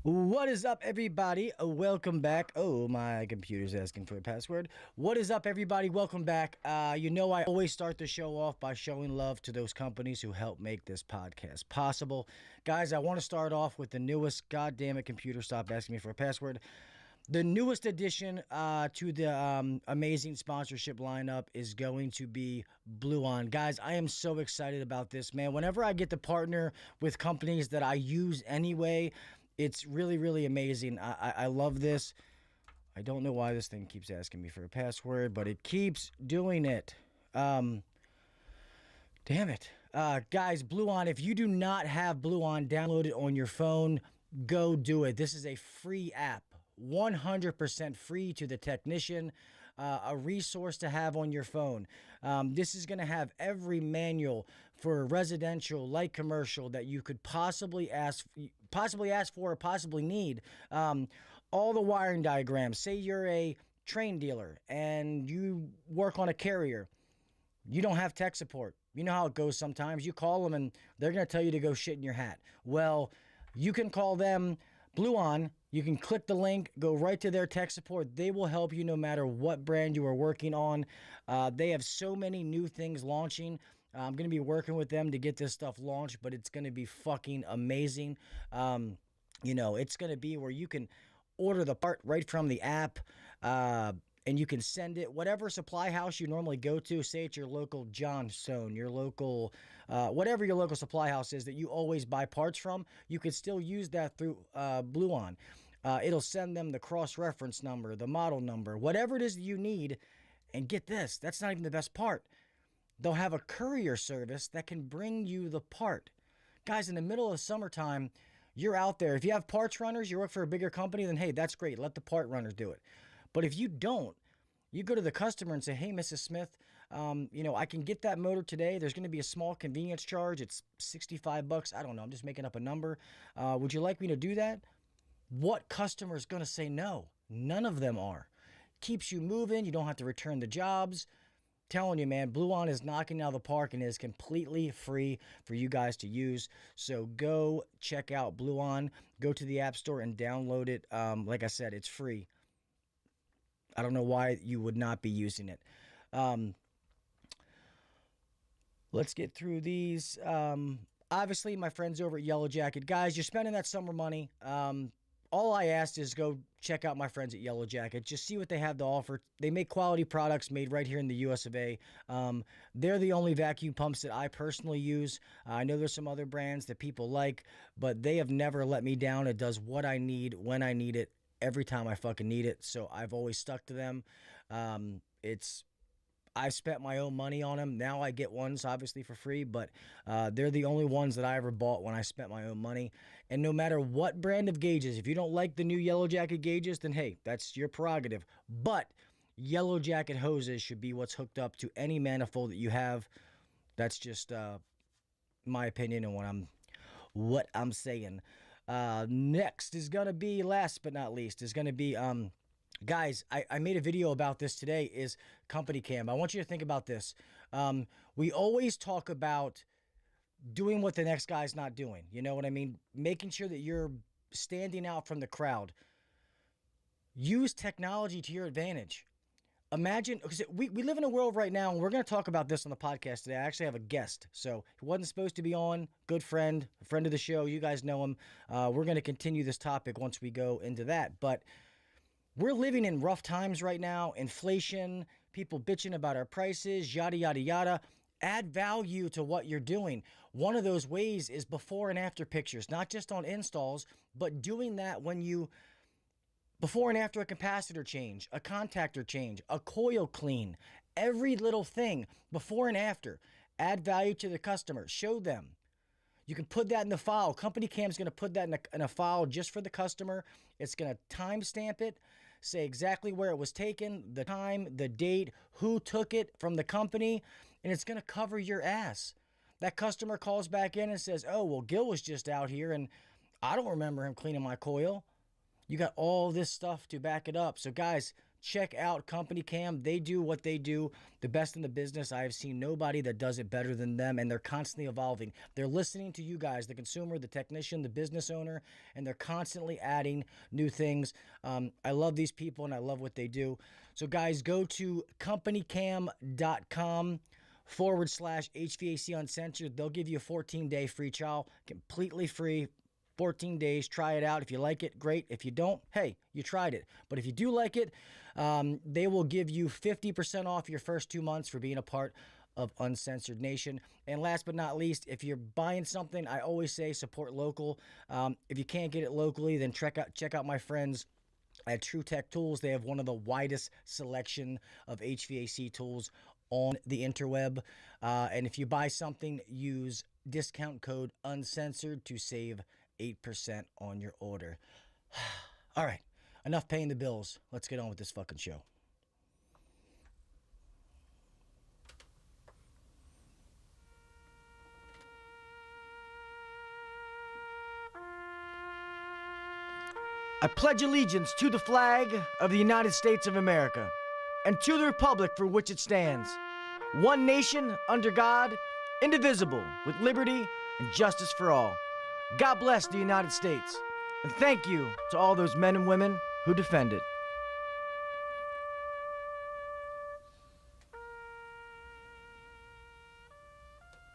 What is up, everybody? Welcome back. Oh, my computer's asking for a password. What is up, everybody? Welcome back. I always start the show off by showing love to those companies who help make this podcast possible. Guys, I want to start off with the newest, goddamn computer, stop asking me for a password. The newest addition to the amazing sponsorship lineup is going to be Blue On. Guys, I am so excited about this, man. Whenever I get to partner with companies that I use anyway, it's really, really amazing. I love this. I don't know why this thing keeps asking me for a password, but it keeps doing it. Damn it. Guys, Blue On, if you do not have Blue On downloaded on your phone, go do it. This is a free app. 100% free to the technician, a resource to have on your phone. This is going to have every manual for residential, light commercial that you could possibly ask for or possibly need. All the wiring diagrams. Say you're a train dealer and you work on a carrier. You don't have tech support. You know how it goes sometimes. You call them and they're going to tell you to go shit in your hat. Well, you can call them Blue On. You can click the link, go right to their tech support. They will help you no matter what brand you are working on. They have so many new things launching. I'm going to be working with them to get this stuff launched, but it's going to be fucking amazing. It's going to be where you can order the part right from the app, and you can send it. Whatever supply house you normally go to, say it's your local Johnstone, your local, whatever your local supply house is that you always buy parts from, you could still use that through Blue On. It'll send them the cross-reference number, the model number, whatever it is that you need. And get this, that's not even the best part. They'll have a courier service that can bring you the part. Guys, in the middle of summertime, you're out there. If you have parts runners, you work for a bigger company, then hey, that's great. Let the part runners do it. But if you don't, you go to the customer and say, hey, Mrs. Smith, I can get that motor today. There's going to be a small convenience charge. It's $65. I don't know. I'm just making up a number. Would you like me to do that? What customer is going to say no? None of them are. Keeps you moving. You don't have to return the jobs. Telling you, man, Blue On is knocking out of the park and is completely free for you guys to use. So go check out Blue On. Go to the App Store and download it. Like I said, it's free. I don't know why you would not be using it. Let's get through these. Obviously, my friends over at Yellow Jacket. Guys, you're spending that summer money. All I asked is go check out my friends at Yellow Jacket. Just see what they have to offer. They make quality products made right here in the US of A. They're the only vacuum pumps that I personally use. I know there's some other brands that people like, but they have never let me down. It does what I need, when I need it, every time I fucking need it. So I've always stuck to them. I spent my own money on them. Now I get ones, obviously, for free, but they're the only ones that I ever bought when I spent my own money. And no matter what brand of gauges, if you don't like the new Yellow Jacket gauges, then hey, that's your prerogative. But Yellow Jacket hoses should be what's hooked up to any manifold that you have. That's just my opinion and what I'm saying. Next is going to be, last but not least, is going to be... Guys, I made a video about this today, is company cam. I want you to think about this. We always talk about doing what the next guy's not doing. You know what I mean? Making sure that you're standing out from the crowd. Use technology to your advantage. Imagine, because we live in a world right now, and we're going to talk about this on the podcast today. I actually have a guest, so he wasn't supposed to be on. Good friend, a friend of the show. You guys know him. We're going to continue this topic once we go into that, but... We're living in rough times right now. Inflation, people bitching about our prices, yada, yada, yada. Add value to what you're doing. One of those ways is before and after pictures, not just on installs, but doing that when you, before and after a capacitor change, a contactor change, a coil clean, every little thing, before and after. Add value to the customer. Show them. You can put that in the file. Company Cam's going to put that in a file just for the customer. It's going to timestamp it, say exactly where it was taken, the time, the date, who took it from the company, and it's going to cover your ass. That customer calls back in and says, oh, well, Gil was just out here, and I don't remember him cleaning my coil. You got all this stuff to back it up. So, guys, check out Company Cam. They do what they do the best in the business. I have seen nobody that does it better than them, and they're constantly evolving. They're listening to you guys, the consumer, the technician, the business owner, and they're constantly adding new things. I love these people, and I love what they do. So, guys, go to companycam.com/HVAC Uncensored. They'll give you a 14-day free trial, completely free. 14 days, try it out. If you like it, great. If you don't, hey, you tried it. But if you do like it, they will give you 50% off your first 2 months for being a part of Uncensored Nation. And last but not least, if you're buying something, I always say support local. If you can't get it locally, then check out my friends at True Tech Tools. They have one of the widest selection of HVAC tools on the interweb. And if you buy something, use discount code Uncensored to save 8% on your order. All right, enough paying the bills. Let's get on with this fucking show. I pledge allegiance to the flag of the United States of America and to the republic for which it stands, one nation under God, indivisible, with liberty and justice for all. God bless the United States, and thank you to all those men and women who defend it.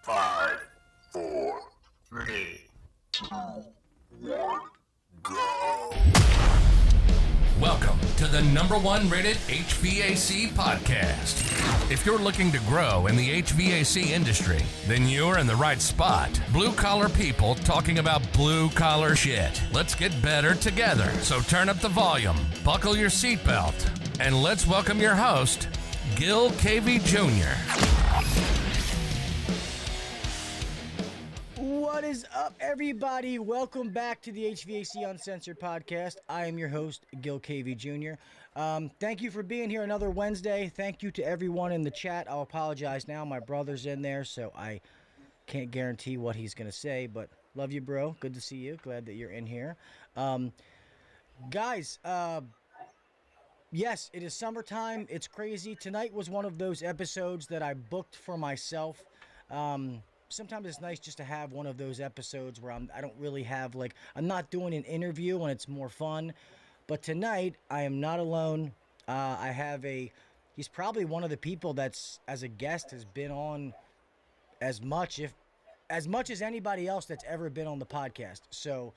Five, four, three, two, one, go. Welcome to the #1 rated HVAC podcast. If you're looking to grow in the HVAC industry, then you're in the right spot. Blue collar people talking about blue collar shit. Let's get better together. So turn up the volume, buckle your seatbelt, and let's welcome your host, Gil KV Jr. What is up, everybody? Welcome back to the HVAC Uncensored Podcast. I am your host, Gil KV Jr. Thank you for being here another Wednesday. Thank you to everyone in the chat. I'll apologize now. My brother's in there, so I can't guarantee what he's going to say, but love you, bro. Good to see you. Glad that you're in here. Guys, yes, it is summertime. It's crazy. Tonight was one of those episodes that I booked for myself. Sometimes it's nice just to have one of those episodes where I don't really have, like, I'm not doing an interview and it's more fun. But tonight, I am not alone. I have he's probably one of the people that's, as a guest, has been on as much as anybody else that's ever been on the podcast. So,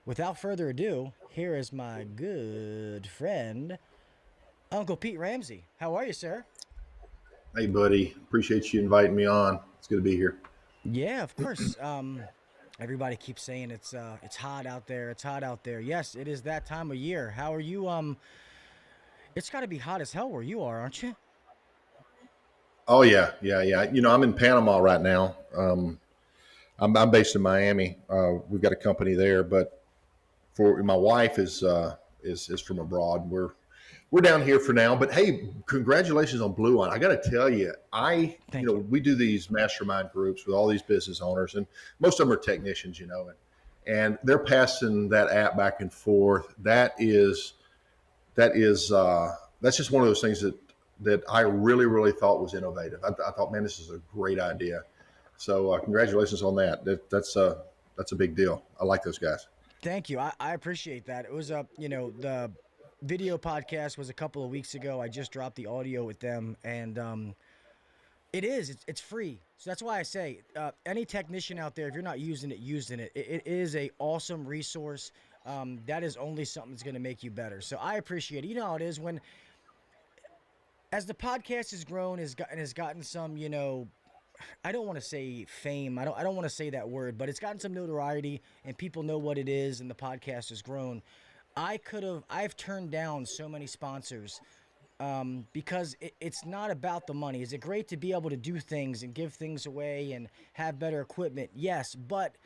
without further ado, here is my good friend, Uncle Pete Ramsey. How are you, sir? Hey, buddy. Appreciate you inviting me on. It's good to be here. Yeah, of course. Everybody keeps saying it's hot out there. It's hot out there. Yes, it is that time of year. How are you? It's got to be hot as hell where you are, aren't you? Oh yeah. You know, I'm in Panama right now. I'm based in Miami. We've got a company there, but for my wife is from abroad. We're down here for now, but hey, congratulations on Blue On. I got to tell you, we do these mastermind groups with all these business owners, and most of them are technicians, and they're passing that app back and forth. That's just one of those things that I really, really thought was innovative. I thought, man, this is a great idea. So congratulations on that. That's a big deal. I like those guys. Thank you. I appreciate that. It was the video podcast was a couple of weeks ago. I just dropped the audio with them, and it's free. So that's why I say any technician out there, if you're not using it, it is a awesome resource. That is only something that's going to make you better. So I appreciate it. You know how it is when, as the podcast has grown, has gotten some, I don't want to say fame. I don't want to say that word, but it's gotten some notoriety and people know what it is, and the podcast has grown. I've turned down so many sponsors because it's not about the money. Is it great to be able to do things and give things away and have better equipment? Yes, but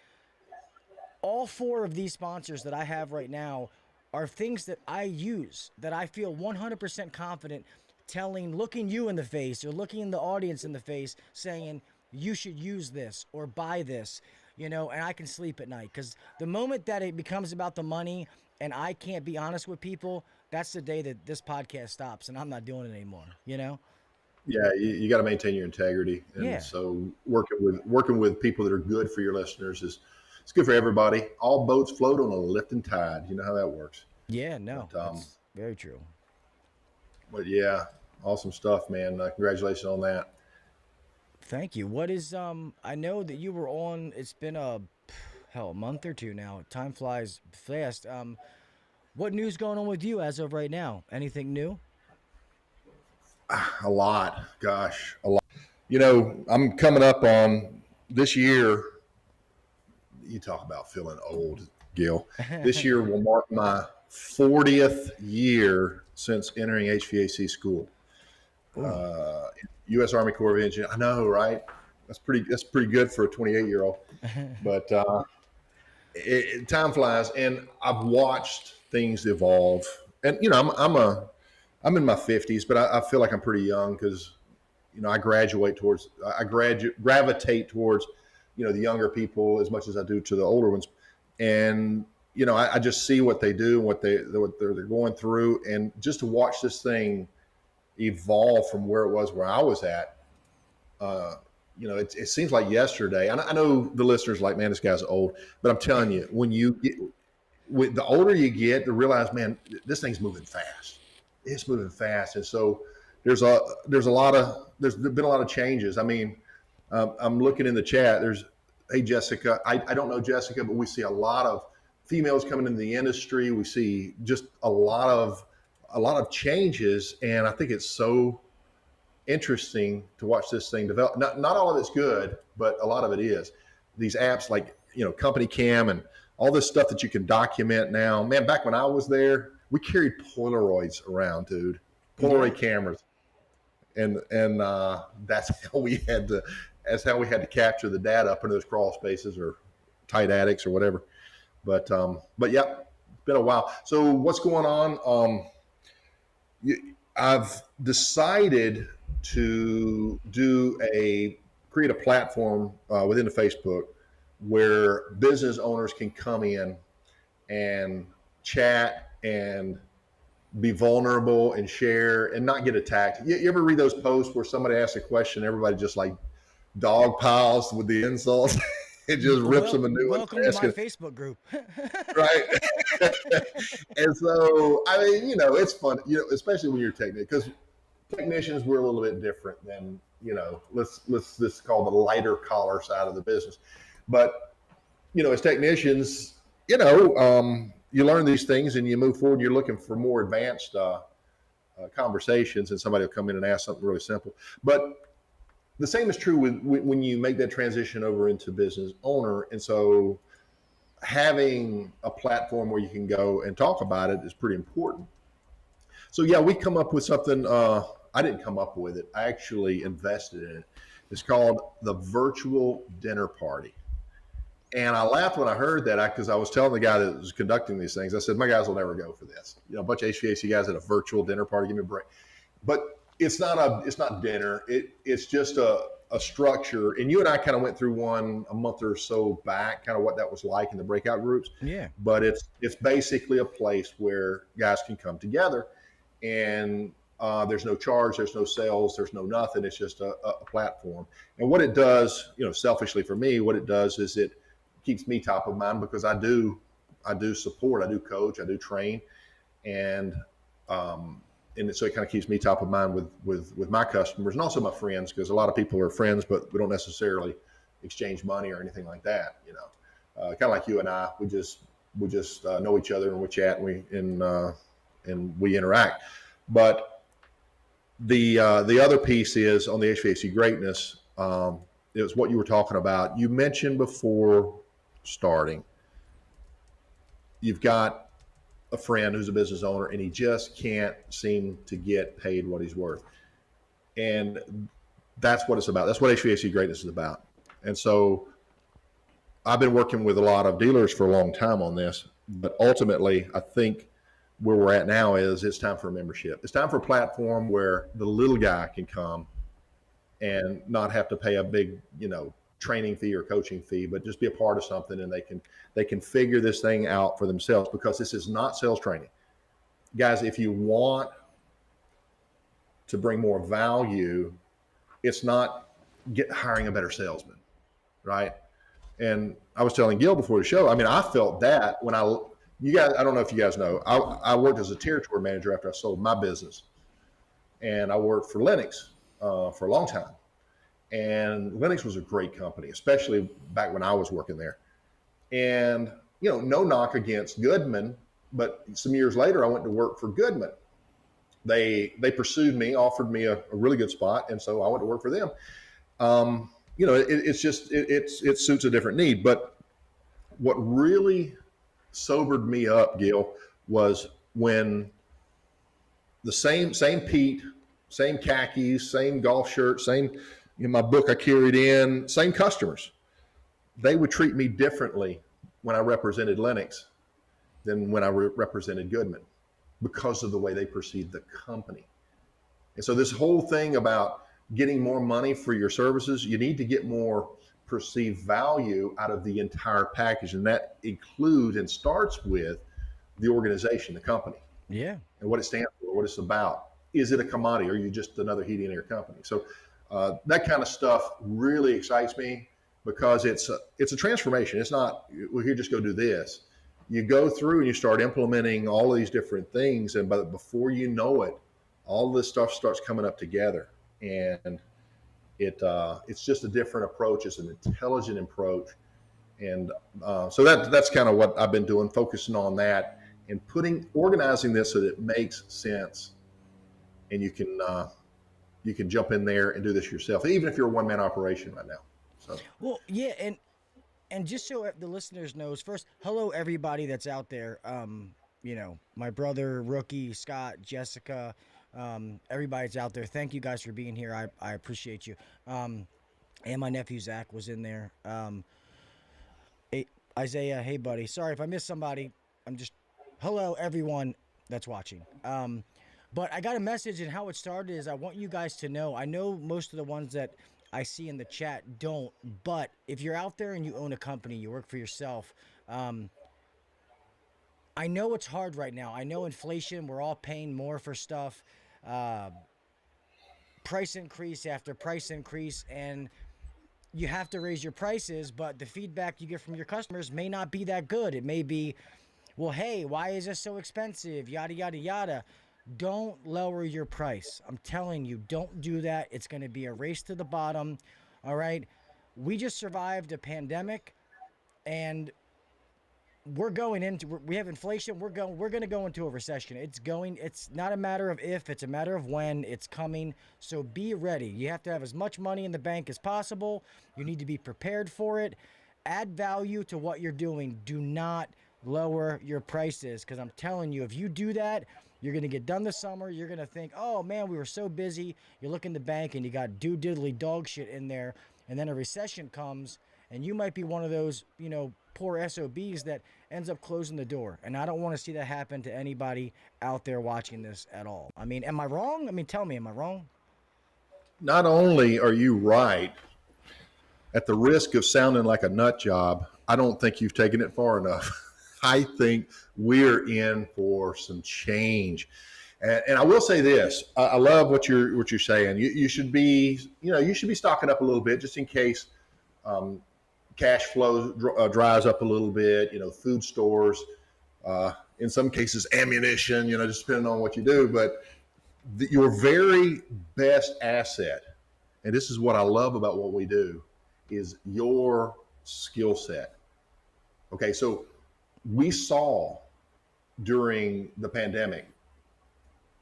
all 4 of these sponsors that I have right now are things that I use, that I feel 100% confident looking you in the face or looking the audience in the face saying, you should use this or buy this, and I can sleep at night. Because the moment that it becomes about the money and I can't be honest with people, that's the day that this podcast stops and I'm not doing it anymore, you know? Yeah, you got to maintain your integrity, and Yeah. so working with people that are good for your listeners is it's good for everybody. All boats float on a lifting tide. You know how that works. Yeah, no, But, that's very true. but yeah, awesome stuff, man. Congratulations on that. Thank you. What is I know that you were on, it's been a month or two now. Time flies fast. What news going on with you as of right now? Anything new? A lot, gosh, a lot. You know, I'm coming up on this year. You talk about feeling old, Gil. This year will mark my 40th year since entering HVAC school. U.S. Army Corps of Engineers. I know, right? That's pretty good for a 28-year-old. But time flies, and I've watched things evolve. And you know, I'm in my 50s, but I feel like I'm pretty young because you know I gravitate towards you know the younger people as much as I do to the older ones, and you know I just see what they do and what they're going through, and just to watch this thing evolve from where it was where I was at. You know, it seems like yesterday. I know the listeners are like, man, this guy's old, but I'm telling you, the older you get, to realize, man, this thing's moving fast. It's moving fast, and so there's been a lot of changes. I mean, I'm looking in the chat. Hey Jessica, I don't know Jessica, but we see a lot of females coming into the industry. We see just a lot of changes, and I think it's so interesting to watch this thing develop. Not all of it's good, but a lot of it is. These apps like, you know, Company Cam and all this stuff that you can document now. Man, back when I was there, we carried Polaroids around, dude. Polaroid cameras. And that's how we had to capture the data up into those crawl spaces or tight attics or whatever. But yeah, it's been a while. So what's going on? I've decided to create a platform within the Facebook where business owners can come in and chat and be vulnerable and share and not get attacked. You ever read those posts where somebody asks a question, everybody just like dog piles with the insults? It just rips them a new one. Welcome to my Facebook group. Right. And so, I mean, you know, it's fun, you know, especially when you're technician, because technicians, we're a little bit different than, you know, let's call the lighter collar side of the business. But, you know, as technicians, you know, you learn these things and you move forward. You're looking for more advanced conversations, and somebody will come in and ask something really simple. But the same is true when you make that transition over into business owner. And so having a platform where you can go and talk about it is pretty important. So yeah, we come up with something. I didn't come up with it. I actually invested in it. It's called the Virtual Dinner Party. And I laughed when I heard that because I was telling the guy that was conducting these things, I said, my guys will never go for this. You know, a bunch of HVAC guys at a virtual dinner party, give me a break. But it's not dinner. It's just a structure. And you and I kind of went through one a month or so back, kind of what that was like in the breakout groups. Yeah. But it's basically a place where guys can come together, and there's no charge, there's no sales, there's no nothing. It's just a platform. And what it does, you know, selfishly for me, what it does is it keeps me top of mind, because I do support, I do coach, I do train, and so it kind of keeps me top of mind with my customers and also my friends, because a lot of people are friends, but we don't necessarily exchange money or anything like that. You know, kind of like you and I, we just know each other, and we chat and we interact. But the other piece is on the HVAC greatness. It was what you were talking about. You mentioned before starting, you've got a friend who's a business owner, and he just can't seem to get paid what he's worth. And that's what it's about. That's what HVAC greatness is about. And so I've been working with a lot of dealers for a long time on this, but ultimately I think where we're at now is it's time for a membership. It's time for a platform where the little guy can come and not have to pay a big, you know, training fee or coaching fee, but just be a part of something, and they can figure this thing out for themselves, because this is not sales training. guys, if you want to bring more value, it's not hiring a better salesman, right? And I was telling Gil before the show, I mean, I felt that when you guys, I don't know if you guys know, I worked as a territory manager after I sold my business. And I worked for Lennox for a long time. And Lennox was a great company, especially back when I was working there. And, no knock against Goodman, but some years later, I went to work for Goodman. They pursued me, offered me a really good spot, and so I went to work for them. It suits a different need. But what really sobered me up, Gil, was when the same Pete, same khakis, same golf shirt, same in my book I carried in, same customers. They would treat me differently when I represented Lennox than when I represented Goodman because of the way they perceived the company. And so this whole thing about getting more money for your services, you need to get more perceived value out of the entire package. And that includes and starts with the organization, the company. Yeah. And what it stands for, what it's about. Is it a commodity or are you just another heating and air company? So that kind of stuff really excites me because it's a transformation. It's not, well, here, just go do this. You go through and you start implementing all of these different things. And before you know it, all this stuff starts coming up together. And it's just a different approach. It's an intelligent approach. And so that's kind of what I've been doing, focusing on that and organizing this so that it makes sense. And you can jump in there and do this yourself, even if you're a one-man operation right now. So well, yeah, and just so the listeners knows, first, hello everybody that's out there. My brother, Rookie, Scott, Jessica, everybody's out there. Thank you guys for being here. I appreciate you. And my nephew Zach was in there. Hey, Isaiah, hey buddy. Sorry if I missed somebody. Hello everyone that's watching. But I got a message, and how it started is I want you guys to know, I know most of the ones that I see in the chat don't, but if you're out there and you own a company, you work for yourself, I know it's hard right now. I know inflation, we're all paying more for stuff, price increase after price increase, and you have to raise your prices, but the feedback you get from your customers may not be that good. It may be, well, hey, why is this so expensive? Yada, yada, yada. Don't lower your price. I'm telling you, don't do that. It's going to be a race to the bottom. All right. We just survived a pandemic and we have inflation. We're going to go into a recession. It's not a matter of if, it's a matter of when. It's coming. So be ready. You have to have as much money in the bank as possible. You need to be prepared for it. Add value to what you're doing. Do not lower your prices, because I'm telling you, if you do that, you're going to get done this summer. You're going to think, oh, man, we were so busy. You look in the bank and you got diddly dog shit in there. And then a recession comes and you might be one of those, poor SOBs that ends up closing the door. And I don't want to see that happen to anybody out there watching this at all. I mean, am I wrong? Tell me, am I wrong? Not only are you right, at the risk of sounding like a nut job, I don't think you've taken it far enough. I think we're in for some change. And I will say this, I love what you're saying. You should be stocking up a little bit just in case cash flow dries up a little bit, food stores, in some cases ammunition, just depending on what you do. But your very best asset, and this is what I love about what we do, is your skill set. Okay, so we saw during the pandemic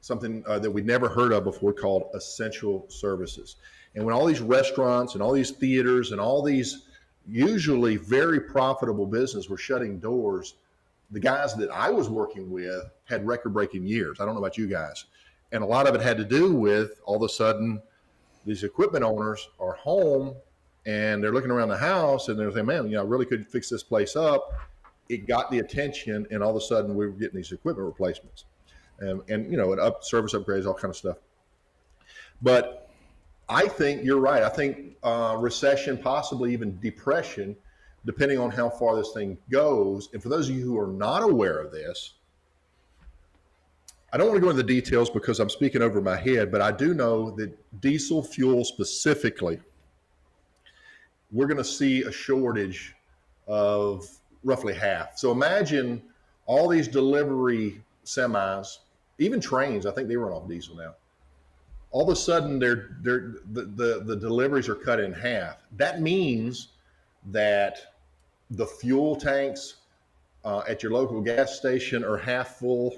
something that we'd never heard of before called essential services. And when all these restaurants and all these theaters and all these usually very profitable business were shutting doors, the guys that I was working with had record-breaking years. I don't know about you guys. And a lot of it had to do with all of a sudden these equipment owners are home and they're looking around the house and they're saying, man, I really could fix this place up. It got the attention, and all of a sudden we were getting these equipment replacements and service upgrades, all kind of stuff. But I think you're right. I think recession, possibly even depression, depending on how far this thing goes. And for those of you who are not aware of this, I don't want to go into the details because I'm speaking over my head, but I do know that diesel fuel specifically, we're going to see a shortage of roughly half. So imagine all these delivery semis, even trains. I think they run off diesel now. All of a sudden, the deliveries are cut in half. That means that the fuel tanks at your local gas station are half full.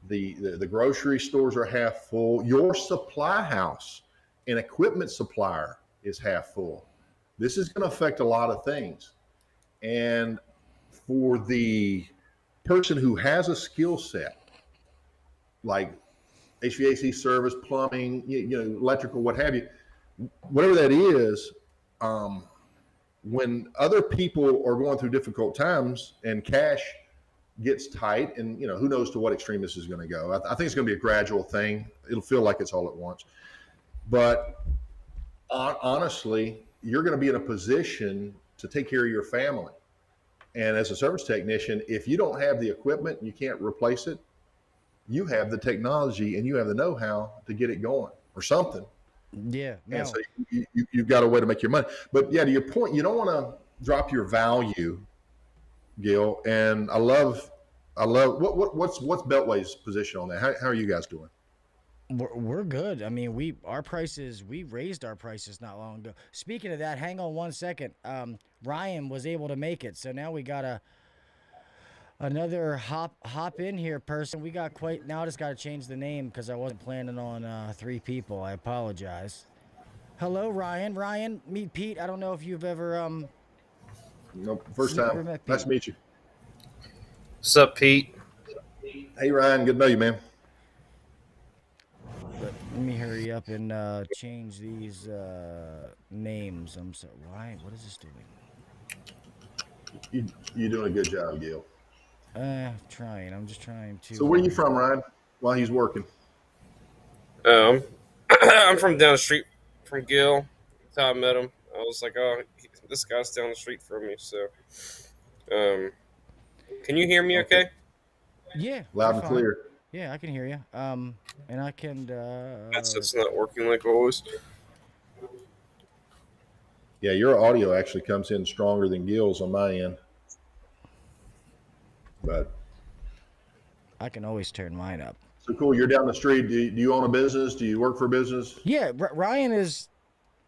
The grocery stores are half full. Your supply house and equipment supplier is half full. This is going to affect a lot of things. And for the person who has a skill set, like HVAC service, plumbing, electrical, what have you, whatever that is, when other people are going through difficult times and cash gets tight, and who knows to what extreme this is going to go. I think it's going to be a gradual thing. It'll feel like it's all at once. But honestly, you're going to be in a position to take care of your family. And as a service technician, if you don't have the equipment, you can't replace it. You have the technology and you have the know-how to get it going or something. Yeah. No. And so you've got a way to make your money. But yeah, to your point, you don't want to drop your value, Gil. And I love what's Beltway's position on that? How are you guys doing? We're good. I mean, we raised our prices not long ago. Speaking of that, hang on one second. Ryan was able to make it, so now we got another hop in here person. We got now I just got to change the name because I wasn't planning on 3 people. I apologize. Hello, Ryan. Ryan, meet Pete. I don't know if you've ever Nope, first time. Nice to meet you. What's up, Pete? Hey, Ryan. Good to know you, man. Let me hurry up and change these names. I'm sorry. Why? What is this doing? You're doing a good job, Gil. Trying. I'm just trying to. So where are you from, Ryan? While he's working. I'm from down the street from Gil. That's how I met him. I was like, oh, this guy's down the street from me. So, can you hear me okay? Yeah. Loud and clear. Yeah, I can hear you. And I can. It's not working like always. Yeah, your audio actually comes in stronger than Gil's on my end. But I can always turn mine up. So cool. You're down the street. Do you own a business? Do you work for a business? Yeah, Ryan is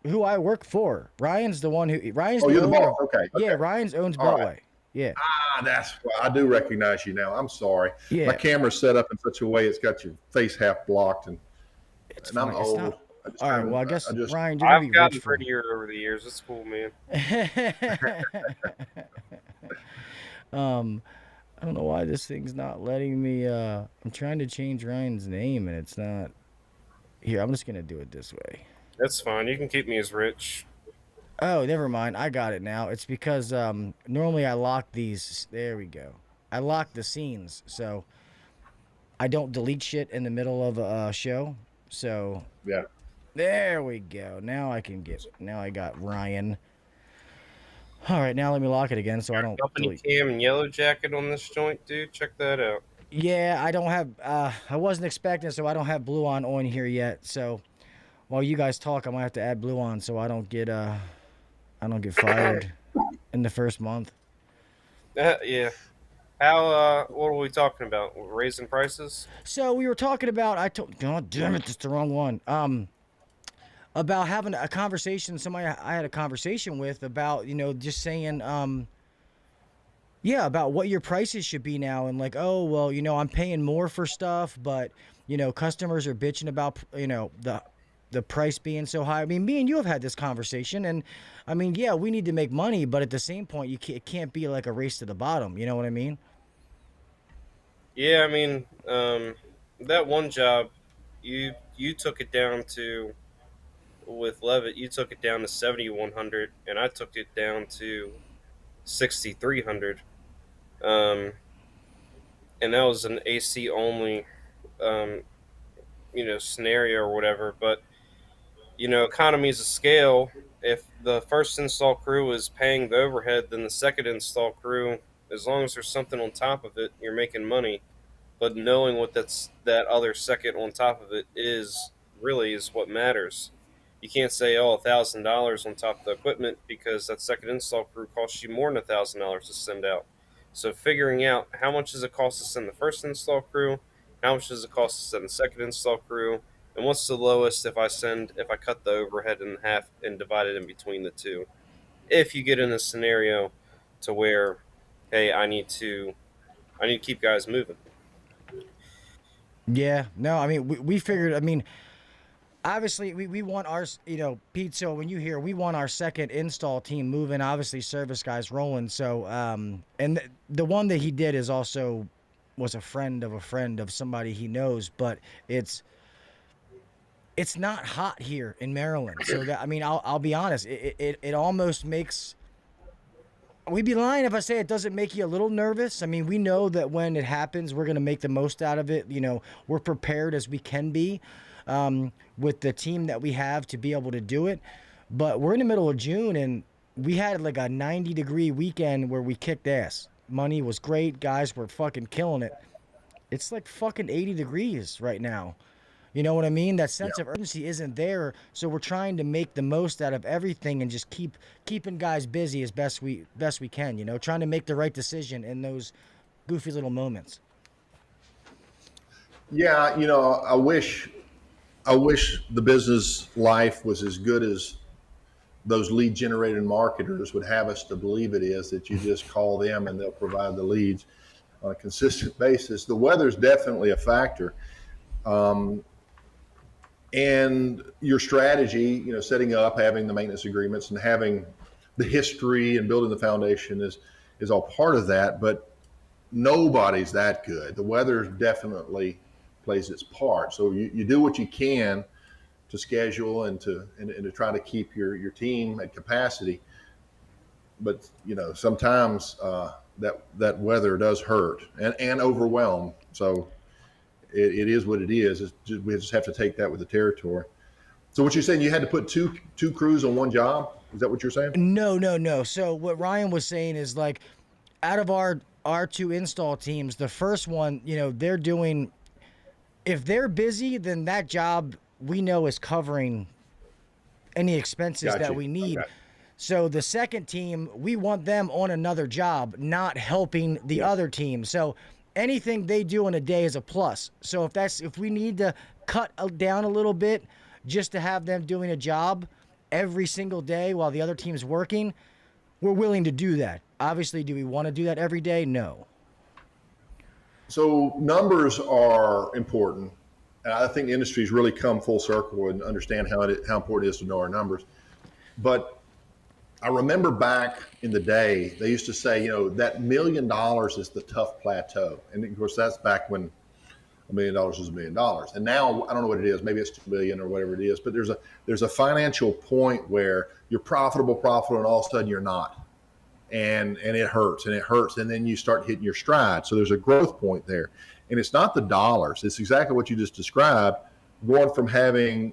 who I work for. Ryan's the one who. Ryan's you're the owner. boss. Okay. Yeah, Ryan's owns Beltway. Right. Yeah. That's why I do recognize you now. I'm sorry. Yeah. My camera's set up in such a way it's got your face half blocked, and I'm old. All right. Well, I guess Ryan, you're I've gotten prettier over the years. It's cool, man. I don't know why this thing's not letting me. I'm trying to change Ryan's name and it's not. Here, I'm just gonna do it this way. That's fine. You can keep me as Rich. Oh, never mind. I got it now. It's because normally I lock these. There we go. I lock the scenes, so I don't delete shit in the middle of a show. So yeah, there we go. Now I can get. Now I got Ryan. All right, now let me lock it again so I don't. Company cam and yellow jacket on this joint, dude. Check that out. Yeah, I don't have. I wasn't expecting, so I don't have blue on here yet. So while you guys talk, I might have to add blue on so I don't get fired in the first month. Yeah. How? What were we talking about? Raising prices? So we were talking about. God damn it, that's the wrong one. About having a conversation. Somebody I had a conversation with about just saying about what your prices should be now, and like, oh well, I'm paying more for stuff, but customers are bitching about the price being so high. I mean, me and you have had this conversation, and I mean, yeah, we need to make money, but at the same point, it can't be like a race to the bottom. You know what I mean? Yeah, I mean, that one job, you took it down to, with Levitt, you took it down to 7,100, and I took it down to 6,300. And that was an AC only, scenario or whatever. But economies of scale. If the first install crew is paying the overhead, then the second install crew, as long as there's something on top of it, you're making money. but knowing what that other second on top of it is what matters. You can't say, oh, $1,000 on top of the equipment, because that second install crew costs you more than $1,000 to send out. So figuring out how much does it cost to send the first install crew, how much does it cost to send the second install crew, and what's the lowest if I cut the overhead in half and divide it in between the two. If you get in a scenario to where, hey, I need to keep guys moving. Yeah, no, I mean, we figured, I mean, obviously we want our, Pete, so when you hear we want our second install team moving, obviously service guys rolling. So, and the one that he did was a friend of somebody he knows, but it's not hot here in Maryland. So that, I mean, I'll be honest, it almost makes, we'd be lying if I say it doesn't make you a little nervous. I mean, we know that when it happens, we're going to make the most out of it. We're prepared as we can be with the team that we have to be able to do it. But we're in the middle of June, and we had like a 90-degree weekend where we kicked ass. Money was great. Guys were fucking killing it. It's like fucking 80 degrees right now. You know what I mean? That sense of urgency isn't there, so we're trying to make the most out of everything and just keeping guys busy as best we can. Trying to make the right decision in those goofy little moments. Yeah, I wish the business life was as good as those lead generated marketers would have us to believe it is, that you just call them and they'll provide the leads on a consistent basis. The weather's definitely a factor. And your strategy, setting up, having the maintenance agreements and having the history and building the foundation is all part of that, but nobody's that good. The weather definitely plays its part. So you do what you can to schedule and to try to keep your team at capacity. But, sometimes that weather does hurt and overwhelm. So it is what it is. We just have to take that with the territory. So what you're saying, you had to put two crews on one job? Is that what you're saying? No. So what Ryan was saying is, like, out of our two install teams, the first one, they're doing, if they're busy, then that job we know is covering any expenses that we need. Okay. So the second team, we want them on another job, not helping the other team. So anything they do in a day is a plus. So if we need to cut down a little bit just to have them doing a job every single day while the other team's working, we're willing to do that. Obviously, do we want to do that every day? No. So numbers are important. And I think the industry's really come full circle and understand how important it is to know our numbers. But I remember back in the day, they used to say, that $1 million is the tough plateau. And of course, that's back when $1 million was $1 million. And now, I don't know what it is, maybe it's 2 million or whatever it is, but there's a financial point where you're profitable, and all of a sudden you're not. And it hurts. And then you start hitting your stride. So there's a growth point there. And it's not the dollars. It's exactly what you just described. Going from having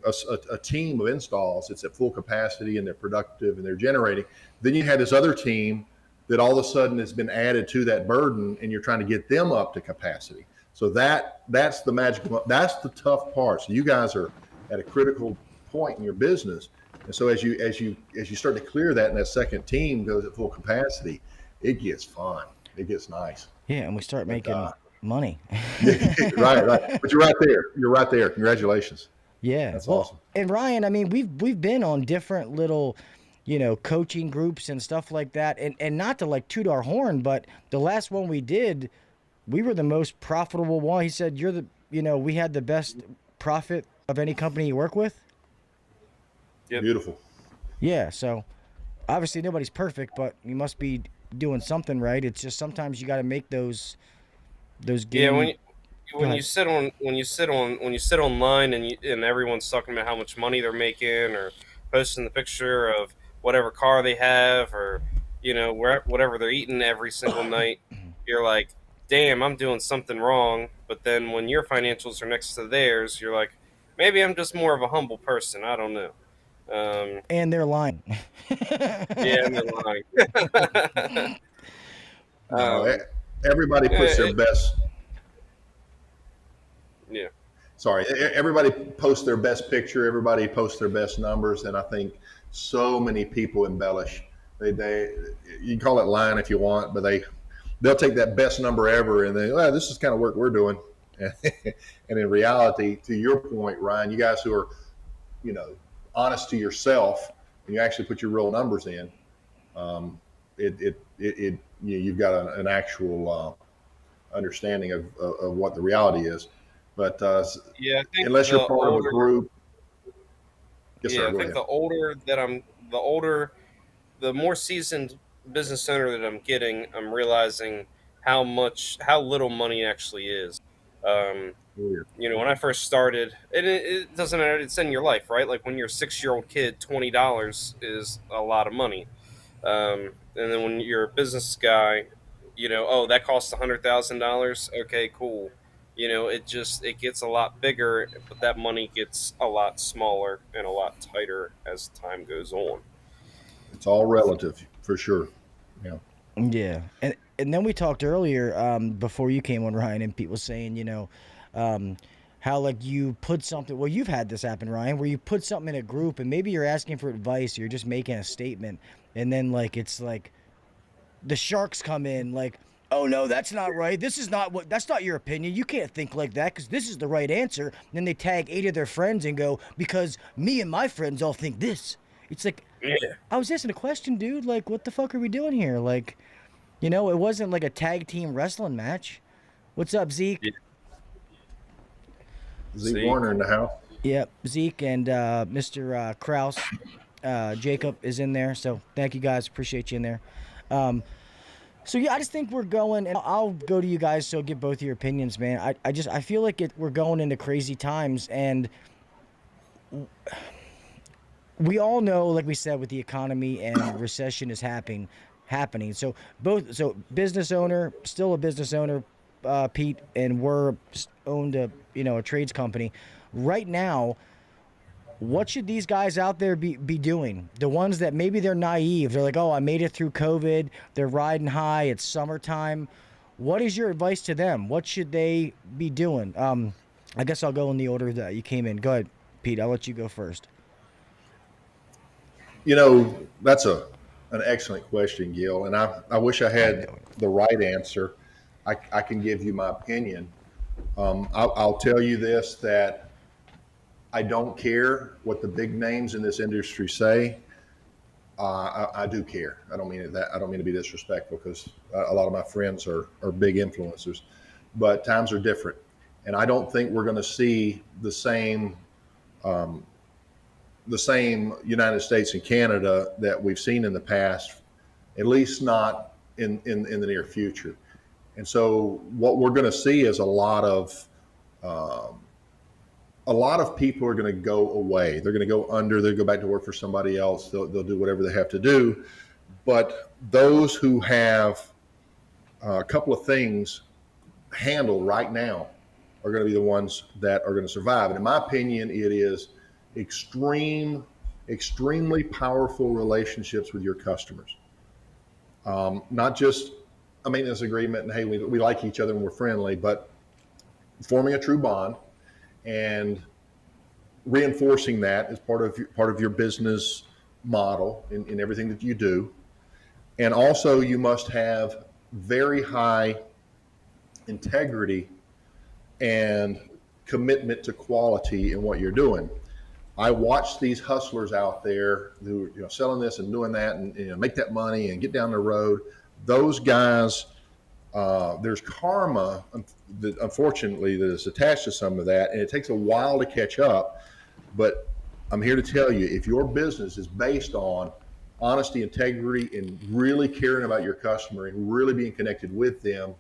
a team of installs that's at full capacity and they're productive and they're generating, then you have this other team that all of a sudden has been added to that burden, and you're trying to get them up to capacity. So that's the magical, that's the tough part. So you guys are at a critical point in your business, and so as you start to clear that, and that second team goes at full capacity, it gets fun. It gets nice. Yeah, and we start making money. Right. But you're right there. Congratulations. Yeah, that's awesome. And Ryan, I mean, we've been on different little, coaching groups and stuff like that. And not to like toot our horn, but the last one we did, we were the most profitable one. He said, we had the best profit of any company you work with. Yep. Beautiful. Yeah. So obviously nobody's perfect, but you must be doing something right. It's just sometimes you got to make those games. Yeah. When you sit online and everyone's talking about how much money they're making, or posting the picture of whatever car they have, or whatever they're eating every single night, you're like, damn, I'm doing something wrong. But then when your financials are next to theirs, you're like, maybe I'm just more of a humble person. I don't know. And they're lying. Yeah, and they're lying. Everybody puts their best. sorry, everybody posts their best picture, everybody posts their best numbers, and I think so many people embellish. They you can call it lying if you want, but they'll take that best number ever and well, this is kind of work we're doing. And in reality, to your point, Ryan, you guys who are, honest to yourself, and you actually put your real numbers in, you've got an actual understanding of what the reality is. But I think unless you're part of a group, yes, sir, I think the more seasoned business owner that I'm getting, I'm realizing how little money actually is. When I first started, and it doesn't matter, it's in your life, right? Like when you're a 6-year-old kid, $20 is a lot of money. And then when you're a business guy, that costs $100,000. Okay, cool. It gets a lot bigger, but that money gets a lot smaller and a lot tighter as time goes on. It's all relative, for sure. Yeah. Yeah, and then we talked earlier before you came on, Ryan, and people saying, how like you put something. Well, you've had this happen, Ryan, where you put something in a group, and maybe you're asking for advice, or you're just making a statement, and then it's like the sharks come in, like, oh no, that's not right. That's not your opinion. You can't think like that because this is the right answer. And then they tag 8 of their friends and go, because me and my friends all think this. It's like, yeah. I was asking a question, dude. Like, what the fuck are we doing here? Like, it wasn't like a tag team wrestling match. What's up, Zeke? Yeah. Zeke Warner in the house. Yep, Zeke and Mr. Kraus. Jacob is in there. So thank you guys. Appreciate you in there. So yeah, I just think we're going, and I'll go to you guys. So get both of your opinions, man. I feel like we're going into crazy times, and we all know, like we said, with the economy and recession is happening. So business owner, still a business owner, Pete, and we're owned a trades company. Right now, what should these guys out there be doing? The ones that maybe they're naive. They're like, oh, I made it through COVID. They're riding high. It's summertime. What is your advice to them? What should they be doing? I guess I'll go in the order that you came in. Go ahead, Pete. I'll let you go first. That's an excellent question, Gil, and I wish I had the right answer. I can give you my opinion. I'll tell you this, that I don't care what the big names in this industry say. I do care. I don't mean to be disrespectful, because a lot of my friends are big influencers, but times are different, and I don't think we're going to see the same United States and Canada that we've seen in the past, at least not in the near future. And so what we're going to see is a lot of people are going to go away. They're going to go under. They'll go back to work for somebody else. They'll do whatever they have to do. But those who have a couple of things handled right now are going to be the ones that are going to survive. And in my opinion, it is extremely powerful relationships with your customers. Not just a maintenance agreement and, hey, we like each other and we're friendly, but forming a true bond and reinforcing that as part of your business model in everything that you do. And also, you must have very high integrity and commitment to quality in what you're doing. I watch these hustlers out there who are selling this and doing that and make that money and get down the road. Those guys, there's karma, that unfortunately, that is attached to some of that, and it takes a while to catch up. But I'm here to tell you, if your business is based on honesty, integrity, and really caring about your customer and really being connected with them,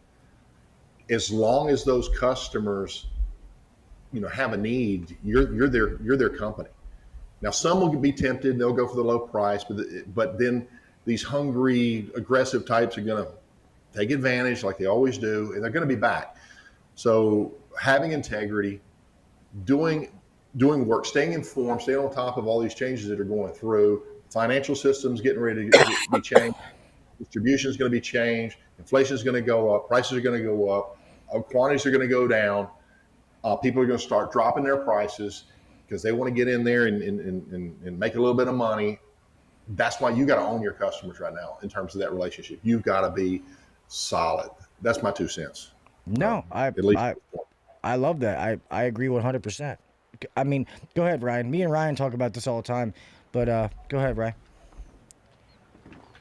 as long as those customers, have a need, you're their company. Now, some will be tempted; they'll go for the low price, but then these hungry, aggressive types are going to take advantage, like they always do, and they're going to be back. So, having integrity, doing work, staying informed, staying on top of all these changes that are going through. Financial systems getting ready to be changed. Distribution is going to be changed. Inflation is going to go up. Prices are going to go up. Quantities are going to go down. People are going to start dropping their prices because they want to get in there and make a little bit of money. That's why you got to own your customers right now in terms of that relationship. You've got to be solid. That's my 2 cents. No, At least I love that. I agree 100%. I mean, go ahead, Ryan. Me and Ryan talk about this all the time, but go ahead, Ryan.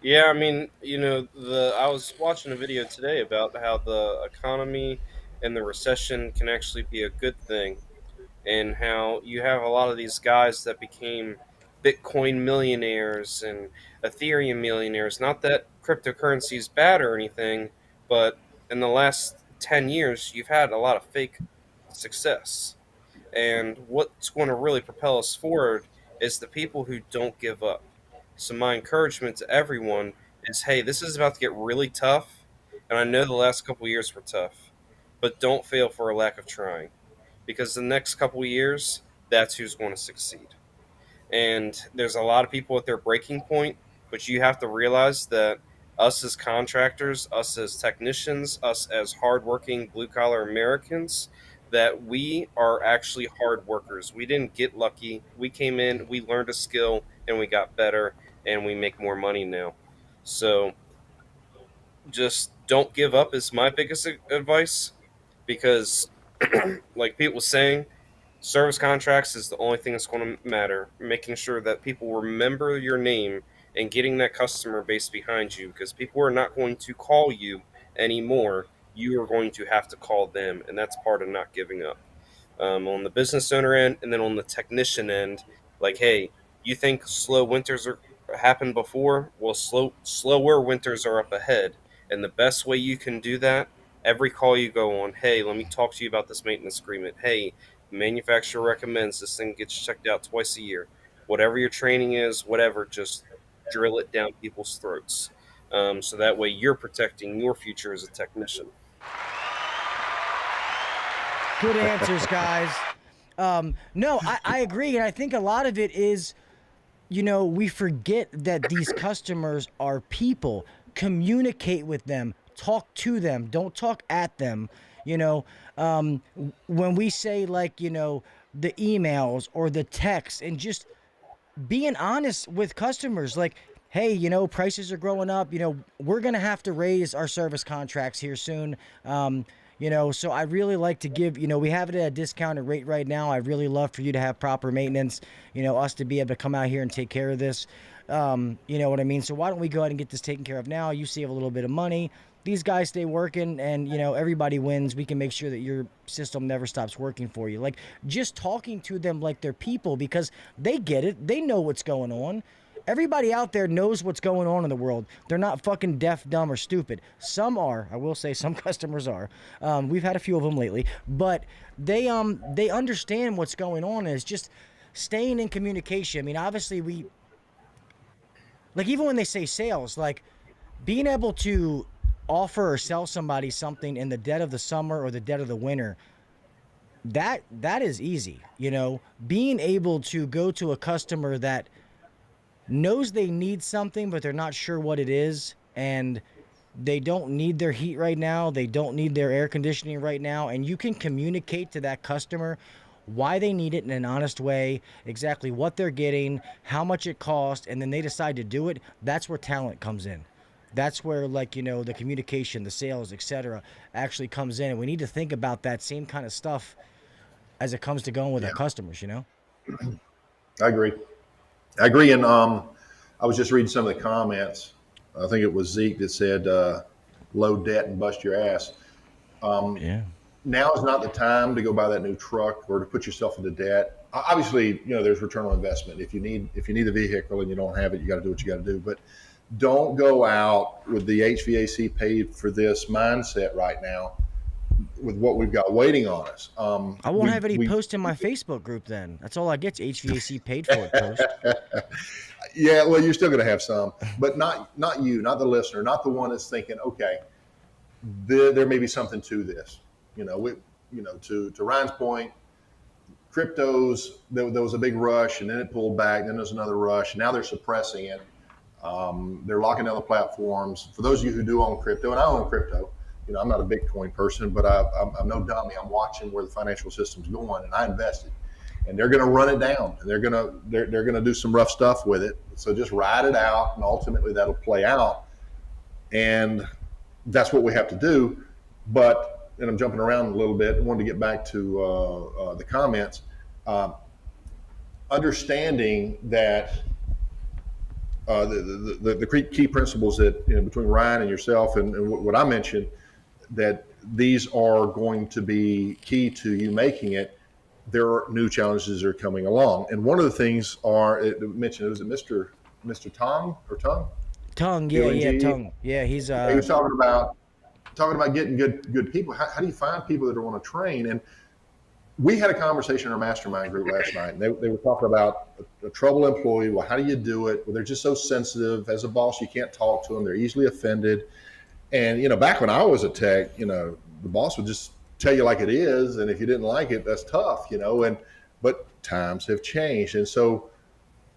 Yeah, I mean, I was watching a video today about how the economy and the recession can actually be a good thing, and how you have a lot of these guys that became Bitcoin millionaires and Ethereum millionaires. Not that cryptocurrency is bad or anything, but in the last 10 years, you've had a lot of fake success. And what's going to really propel us forward is the people who don't give up. So my encouragement to everyone is, hey, this is about to get really tough. And I know the last couple of years were tough, but don't fail for a lack of trying, because the next couple of years, that's who's going to succeed. And there's a lot of people at their breaking point, but you have to realize that us as contractors, us as technicians, us as hardworking blue-collar Americans, that we are actually hard workers. We didn't get lucky. We came in, we learned a skill, and we got better, and we make more money now. So just don't give up is my biggest advice, because like Pete was saying, service contracts is the only thing that's going to matter. Making sure that people remember your name and getting that customer base behind you, because people are not going to call you anymore. You are going to have to call them, and that's part of not giving up. On the business owner end, and then on the technician end, like, hey, you think slow winters happened before? Well, slower winters are up ahead, and the best way you can do that, every call you go on, hey, let me talk to you about this maintenance agreement. Hey, the manufacturer recommends this thing gets checked out twice a year. Whatever your training is, whatever, just drill it down people's throats. So that way you're protecting your future as a technician. Good answers, guys. No, I agree. And I think a lot of it is, we forget that these customers are people. Communicate with them. Talk to them. Don't talk at them. When we say, like, the emails or the texts, and just being honest with customers, like, hey, prices are growing up. We're going to have to raise our service contracts here soon. So I really like to give, we have it at a discounted rate right now. I really love for you to have proper maintenance, us to be able to come out here and take care of this. You know what I mean? So why don't we go ahead and get this taken care of now? You save a little bit of money. These guys stay working, and, everybody wins. We can make sure that your system never stops working for you. Like, just talking to them like they're people, because they get it. They know what's going on. Everybody out there knows what's going on in the world. They're not fucking deaf, dumb, or stupid. Some are. I will say some customers are. We've had a few of them lately. But they understand what's going on, and it's just staying in communication. I mean, obviously like, even when they say sales, like, being able to offer or sell somebody something in the dead of the summer or the dead of the winter, that is easy. Being able to go to a customer that knows they need something, but they're not sure what it is, and they don't need their heat right now, they don't need their air conditioning right now, and you can communicate to that customer why they need it in an honest way, exactly what they're getting, how much it costs, and then they decide to do it. That's where talent comes in. That's where, like, the communication, the sales, etc., actually comes in. And we need to think about that same kind of stuff as it comes to going with our customers, I agree. And I was just reading some of the comments. I think it was Zeke that said, low debt and bust your ass. Now is not the time to go buy that new truck or to put yourself into debt. Obviously, there's return on investment. If you need the vehicle and you don't have it, you got to do what you got to do. But don't go out with the HVAC paid for this mindset right now with what we've got waiting on us. I won't have any posts in my Facebook group then. That's all I get, HVAC paid for it post. Yeah, well, you're still going to have some, but not you, not the listener, not the one that's thinking, okay, there may be something to this. To Ryan's point, cryptos, there was a big rush, and then it pulled back. Then there's another rush. And now they're suppressing it. They're locking down the platforms. For those of you who do own crypto, and I own crypto, I'm not a Bitcoin person, but I'm no dummy. I'm watching where the financial system's going, and I invested. And they're going to run it down, and they're going to do some rough stuff with it. So just ride it out, and ultimately that'll play out. And that's what we have to do. But, and I'm jumping around a little bit. I wanted to get back to the comments. Understanding that the key principles that between Ryan and yourself and what I mentioned, that these are going to be key to you making it. There are new challenges that are coming along, and one of the things it mentioned, was it Mr. Tong or Tung? Tongue, yeah, Tongue, yeah. He was talking about getting good people. How do you find people that want to train? And we had a conversation in our mastermind group last night, and they were talking about a trouble employee. Well, how do you do it? Well, they're just so sensitive. As a boss, you can't talk to them. They're easily offended. And, back when I was a tech, the boss would just tell you like it is. And if you didn't like it, that's tough, but times have changed. And so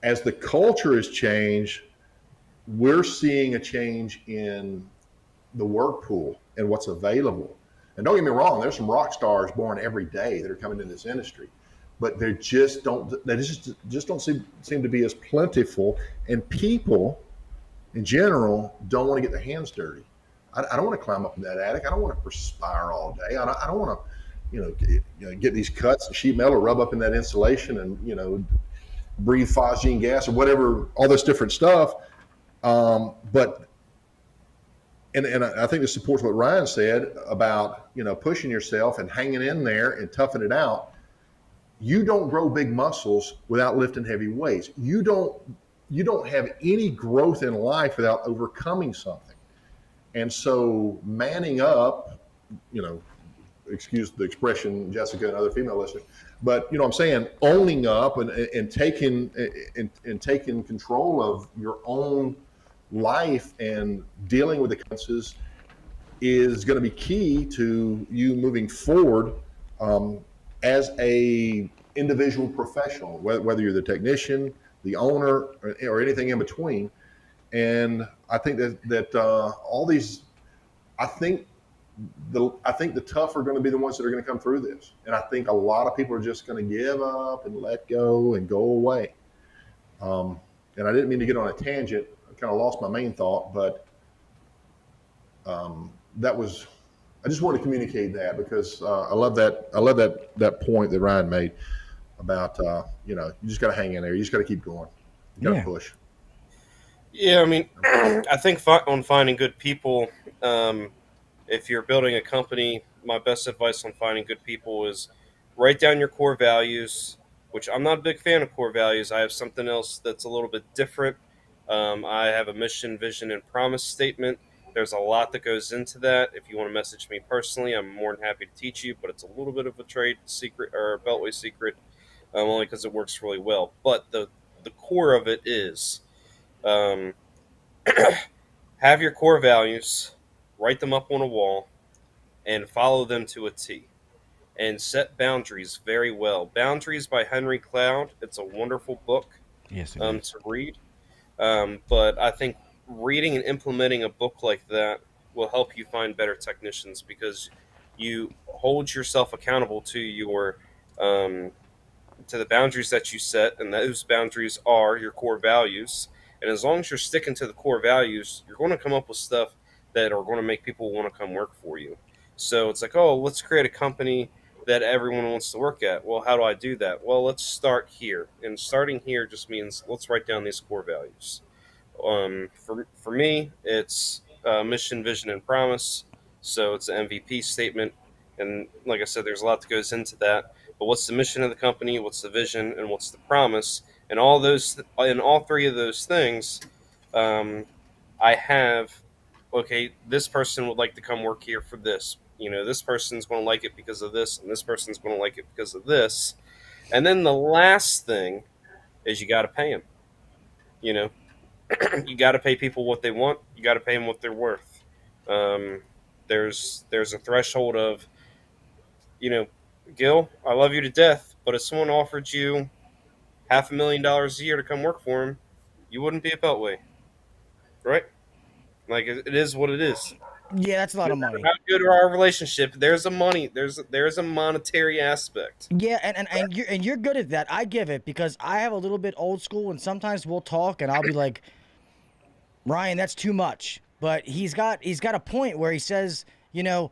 as the culture has changed, we're seeing a change in the work pool and what's available. And don't get me wrong, there's some rock stars born every day that are coming in this industry, but they just don't seem to be as plentiful. And people in general don't want to get their hands dirty. I don't want to climb up in that attic. I don't want to perspire all day. I don't want to, get these cuts and sheet metal, rub up in that insulation and, breathe phosgene gas or whatever, all this different stuff. But I think this supports what Ryan said about, pushing yourself and hanging in there and toughing it out. You don't grow big muscles without lifting heavy weights. You don't have any growth in life without overcoming something. And so manning up, excuse the expression, Jessica and other female listeners, but I'm saying owning up and taking control of your own life and dealing with the consequences is going to be key to you moving forward as a individual professional, whether you're the technician, the owner, or anything in between. And I think that all these, I think the tough are going to be the ones that are going to come through this. And I think a lot of people are just going to give up and let go and go away. And I didn't mean to get on a tangent. I kind of lost my main thought, but I just wanted to communicate that because I love that point that Ryan made about, you just got to hang in there. You just got to keep going. You got to push. Yeah, I mean, I think on finding good people, if you're building a company, my best advice on finding good people is write down your core values, which I'm not a big fan of core values. I have something else that's a little bit different. I have a mission, vision, and promise statement. There's a lot that goes into that. If you want to message me personally, I'm more than happy to teach you, but it's a little bit of a trade secret or a Beltway secret, only because it works really well. But the core of it is have your core values, write them up on a wall, and follow them to a T. And set boundaries very well. Boundaries by Henry Cloud. It's a wonderful book to read. But I think reading and implementing a book like that will help you find better technicians because you hold yourself accountable to your to the boundaries that you set, and those boundaries are your core values. And as long as you're sticking to the core values, you're going to come up with stuff that are going to make people want to come work for you. So it's like, let's create a company that everyone wants to work at. Well, how do I do that? Well, let's start here. And starting here just means let's write down these core values. For me, it's mission, vision, and promise. So it's an MVP statement. And like I said, there's a lot that goes into that. But what's the mission of the company? What's the vision? And what's the promise? And all three of those things, I have, okay, this person would like to come work here for this. This person's going to like it because of this, and this person's going to like it because of this. And then the last thing is you got to pay them. You got to pay people what they want. You got to pay them what they're worth. There's a threshold of, Gil, I love you to death, but if someone offered you $500,000 a year to come work for him, you wouldn't be a Beltway, right? Like it is what it is. Yeah, that's a lot of money. How good are our relationship? There's a money. There's a monetary aspect. Yeah, and you're good at that. I give it because I have a little bit old school, and sometimes we'll talk, and I'll be like, Ryan, that's too much. But he's got a point where he says, you know,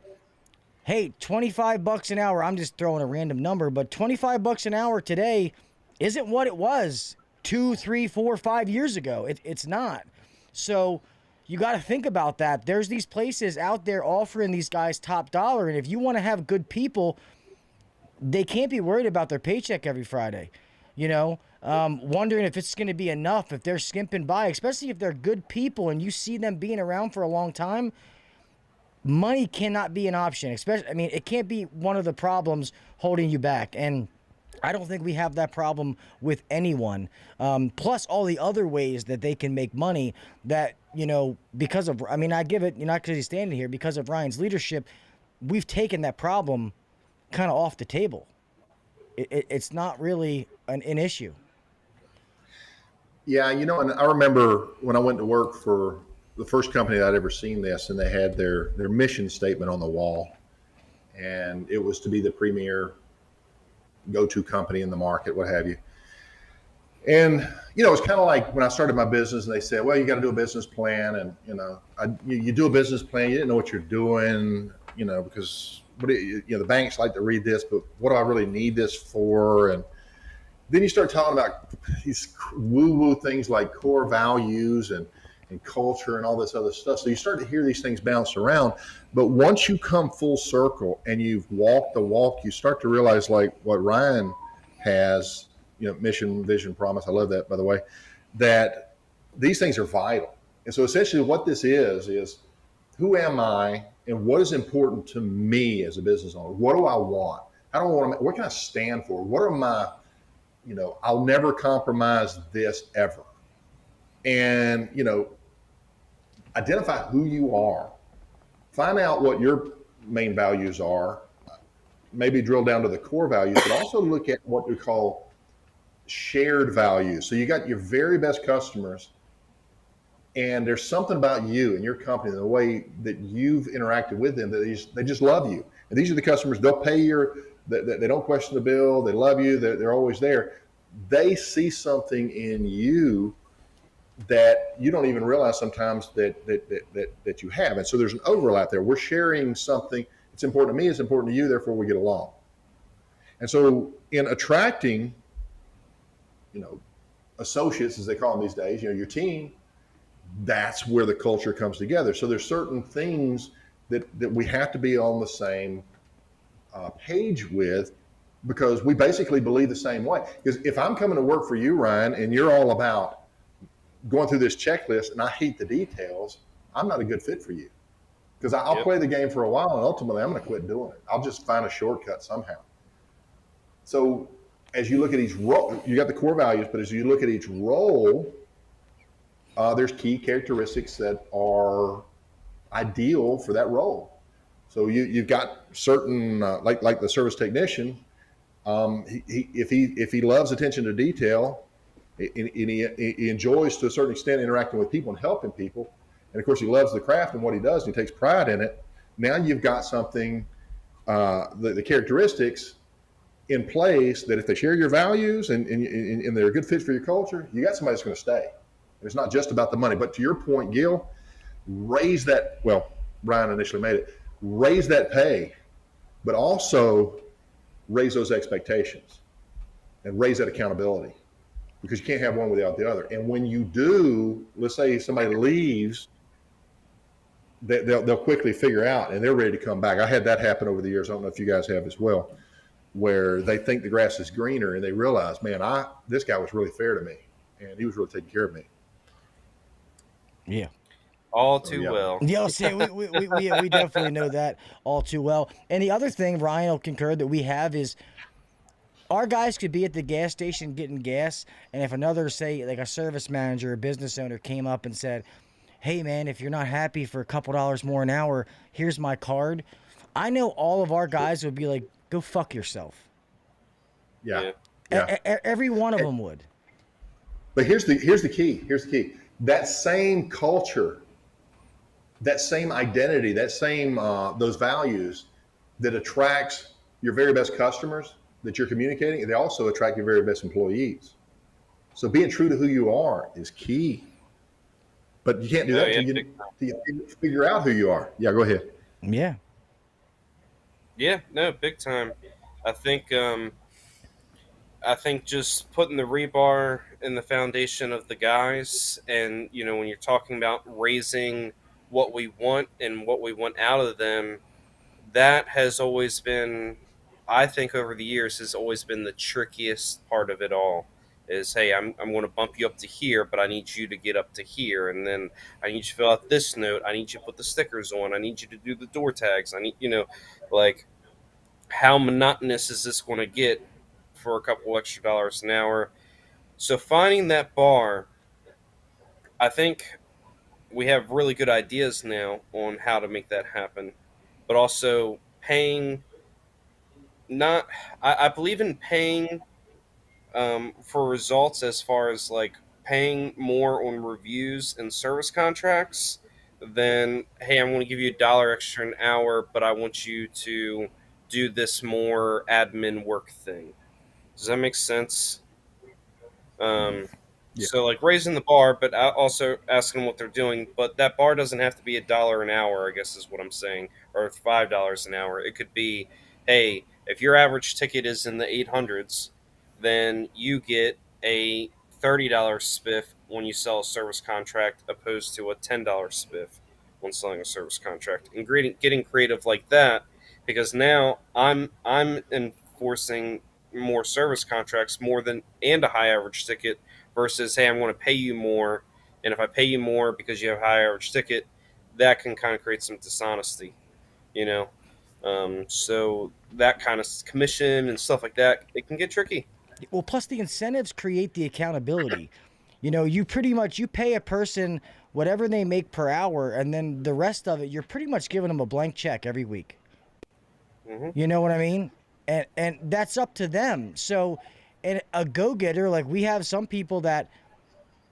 hey, $25 an hour. I'm just throwing a random number, but $25 an hour today isn't what it was 2, 3, 4, 5 years ago. It's not. So you got to think about that. There's these places out there offering these guys top dollar, and if you want to have good people, they can't be worried about their paycheck every Friday. You know, wondering if it's going to be enough, if they're skimping by, especially if they're good people and you see them being around for a long time. Money cannot be an option, especially, I mean, it can't be one of the problems holding you back. And I don't think we have that problem with anyone. Plus all the other ways that they can make money that, you know, because of, I mean, I give it, not because he's standing here, because of Ryan's leadership, we've taken that problem kind of off the table. It's not really an issue. Yeah, you know, and I remember when I went to work for the first company that I'd ever seen this, and they had their mission statement on the wall, and it was to be the premier go-to company in the market, what have you. And, you know, it's kind of like when I started my business and they said, well, you got to do a business plan. And, you know, you do a business plan, you didn't know what you're doing, you know, because, the banks like to read this, but what do I really need this for? And then you start talking about these woo-woo things like core values and culture and all this other stuff. So you start to hear these things bounce around. But once you come full circle and you've walked the walk, you start to realize, like what Ryan has, you know, mission, vision, promise. I love that, by the way, that these things are vital. And so essentially what this is who am I and what is important to me as a business owner? What do I want? How do I want to, what can I stand for? What are my, you know, I'll never compromise this ever. And, you know, identify who you are, find out what your main values are, maybe drill down to the core values, but also look at what we call shared values. So you got your very best customers, and there's something about you and your company, the way that you've interacted with them, that they just love you. And these are the customers, they'll pay they don't question the bill, they love you, they're always there. They see something in you that you don't even realize sometimes that you have. And so there's an overlap there. We're sharing something. It's important to me, it's important to you, therefore we get along. And so in attracting, you know, associates, as they call them these days, you know, your team, that's where the culture comes together. So there's certain things that we have to be on the same page with, because we basically believe the same way. Because if I'm coming to work for you, Ryan, and you're all about going through this checklist and I hate the details, I'm not a good fit for you. Because I'll play the game for a while and ultimately I'm going to quit doing it. I'll just find a shortcut somehow. So as you look at each role, you got the core values, but as you look at each role, there's key characteristics that are ideal for that role. So you've got certain, like the service technician, if he loves attention to detail, and he enjoys to a certain extent interacting with people and helping people, and of course he loves the craft and what he does and he takes pride in it. Now you've got something, the characteristics in place that if they share your values and they're a good fit for your culture, you got somebody that's going to stay. And it's not just about the money. But to your point, Gil, raise that, well, Ryan initially made it, raise that pay, but also raise those expectations and raise that accountability, because you can't have one without the other. And when you do, let's say somebody leaves, they'll quickly figure out and they're ready to come back. I had that happen over the years. I don't know if you guys have as well, where they think the grass is greener and they realize, man, this guy was really fair to me and he was really taking care of me. Yeah. All too well. Yeah, see, we definitely know that all too well. And the other thing, Ryan will concur, that we have is our guys could be at the gas station getting gas, and if another, say, like a service manager or business owner came up and said, hey, man, if you're not happy for a couple dollars more an hour, here's my card. I know all of our guys would be like, go fuck yourself. Yeah. Every one of them would. But here's the key. That same culture that same identity, that same those values that attracts your very best customers that you're communicating, they also attract your very best employees. So being true to who you are is key. But you can't do Oh that yeah, till you figure out who you are. Yeah, go ahead. Yeah. yeah, no, big time. I think I think just putting the rebar in the foundation of the guys, and when you're talking about raising what we want and what we want out of them, that has always been, I think, over the years, has always been the trickiest part of it all. Is, hey, I'm going to bump you up to here, but I need you to get up to here, and then I need you to fill out this note. I need you to put the stickers on. I need you to do the door tags. I need, like, how monotonous is this going to get for a couple extra dollars an hour? So finding that bar, I think we have really good ideas now on how to make that happen, but also paying not. I believe in paying for results, as far as like paying more on reviews and service contracts than, hey, I'm going to give you $1 extra an hour, but I want you to do this more admin work thing. Does that make sense? Um, Yeah. so like raising the bar, but also asking them what they're doing. But that bar doesn't have to be $1 an hour, I guess is what I'm saying, or $5 an hour. It could be, hey, if your average ticket is in the 800s, then you get a $30 spiff when you sell a service contract, opposed to a $10 spiff when selling a service contract. And getting creative like that, because now I'm enforcing more service contracts more than, and a high average ticket, versus, hey, I'm going to pay you more, and if I pay you more because you have a high average ticket, that can kind of create some dishonesty, you know. So that kind of commission and stuff like that, it can get tricky. Well, plus the incentives create the accountability. You pretty much you pay a person whatever they make per hour, and then the rest of it, you're pretty much giving them a blank check every week. Hmm. You know what I mean? And that's up to them. So, and a go-getter, like we have some people that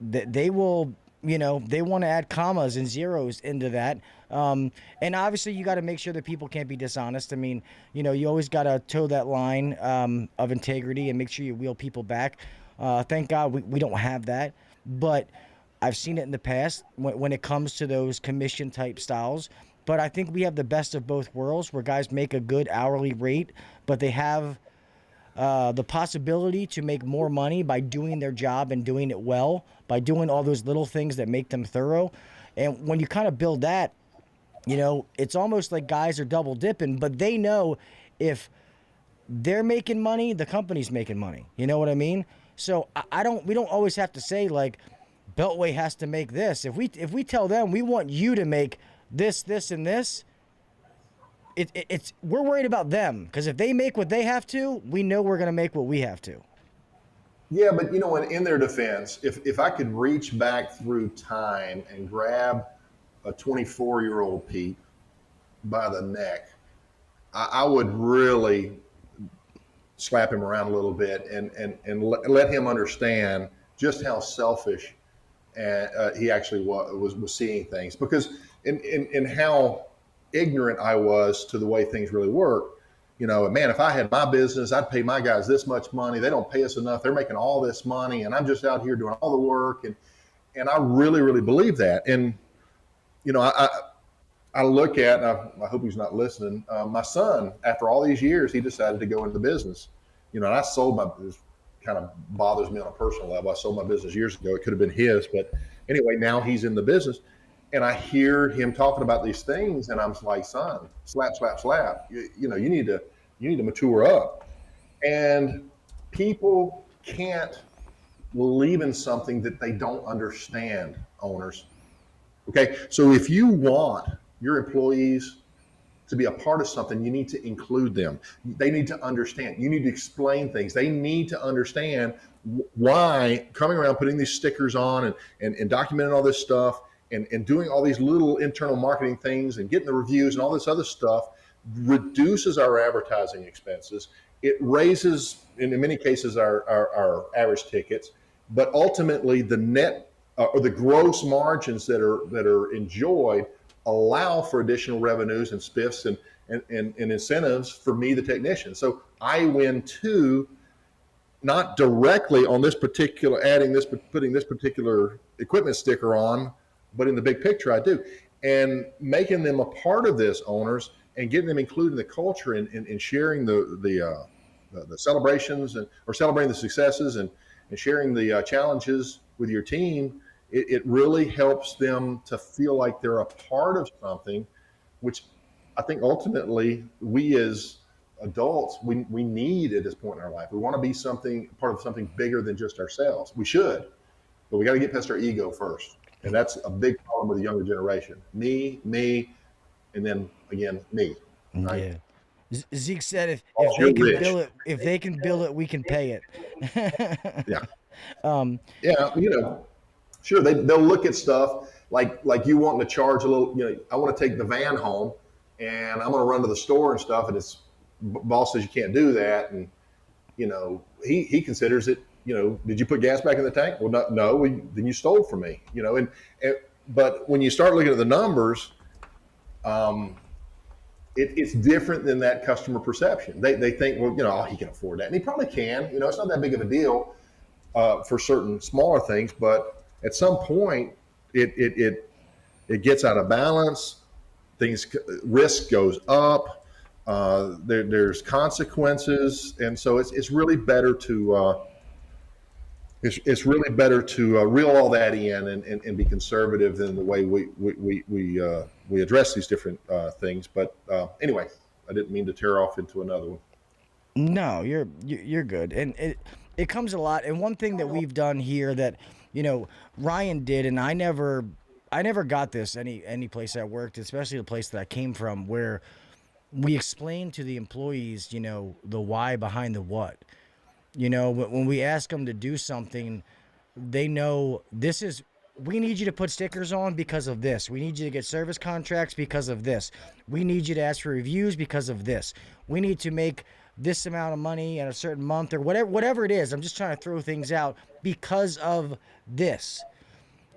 they will, they want to add commas and zeros into that. And obviously you got to make sure that people can't be dishonest. I mean, you always got to toe that line of integrity and make sure you wheel people back. Thank God we don't have that. But I've seen it in the past when it comes to those commission type styles. But I think we have the best of both worlds, where guys make a good hourly rate, but they have the possibility to make more money by doing their job and doing it well, by doing all those little things that make them thorough. And when you kind of build that, it's almost like guys are double dipping, but they know if they're making money, the company's making money. You know what I mean? So we don't always have to say like Beltway has to make this. If we tell them we want you to make this, and this, it's we're worried about them, because if they make what they have to, we know we're going to make what we have to. Yeah, but in their defense, if I could reach back through time and grab a 24-year-old Pete by the neck, I would really slap him around a little bit and let him understand just how selfish and he actually was seeing things, because in how ignorant I was to the way things really work. Man, if I had my business, I'd pay my guys this much money. They don't pay us enough. They're making all this money, and I'm just out here doing all the work. And I really, really believe that. And, I look at, and I hope he's not listening, my son, after all these years, he decided to go into the business. And I sold this kind of bothers me on a personal level. I sold my business years ago. It could have been his. But anyway, now he's in the business. And I hear him talking about these things, and I'm like, son, slap, slap, slap. You need to mature up. And people can't believe in something that they don't understand, owners. Okay, so if you want your employees to be a part of something, you need to include them. They need to understand. You need to explain things. They need to understand why coming around, putting these stickers on and documenting all this stuff and doing all these little internal marketing things and getting the reviews and all this other stuff reduces our advertising expenses. It raises, in many cases, our average tickets, but ultimately the net or the gross margins that are enjoyed allow for additional revenues and spiffs and incentives for me, the technician. So I win too, not directly on this particular, putting this particular equipment sticker on, but in the big picture I do. And making them a part of this, owners, and getting them included in the culture and sharing the celebrations or celebrating the successes and sharing the challenges with your team, it really helps them to feel like they're a part of something, which I think ultimately we as adults, we need at this point in our life. We want to be part of something bigger than just ourselves. We should, but we got to get past our ego first. And that's a big problem with the younger generation. Me, and then again, me. Right? Yeah. Zeke said if they can build it, we can pay it. Yeah. Sure. They'll look at stuff like you wanting to charge a little, I want to take the van home and I'm going to run to the store and stuff. And boss says you can't do that. And, he considers it, did you put gas back in the tank? Well, no, then you stole from me, but when you start looking at the numbers, it's different than that customer perception. They think, well, he can afford that. And he probably can, it's not that big of a deal for certain smaller things, but at some point it gets out of balance. Risk goes up. There's consequences. And so it's really better to, reel all that in and be conservative in the way we address these different things. But anyway, I didn't mean to tear off into another one. No, you're good, and it comes a lot. And one thing that we've done here that Ryan did, and I never got this any place I worked, especially the place that I came from, where we explained to the employees, the why behind the what. When we ask them to do something, they know we need you to put stickers on because of this. We need you to get service contracts because of this. We need you to ask for reviews because of this. We need to make this amount of money in a certain month or whatever it is. I'm just trying to throw things out because of this.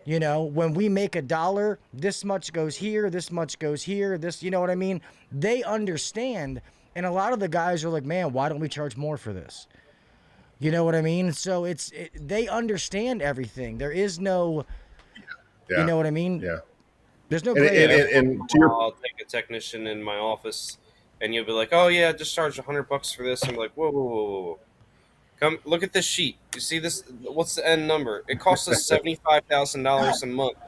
When we make $1, this much goes here, this much goes here, this, you know what I mean? They understand. And a lot of the guys are like, man, why don't we charge more for this? You know what I mean? So they understand everything. There is no, you know what I mean? Yeah. There's no gray area. And I'll take a technician in my office, and you'll be like, "Oh yeah, just charge $100 for this." I'm like, "Whoa! Come look at this sheet. You see this? What's the end number? It costs us $75,000 a month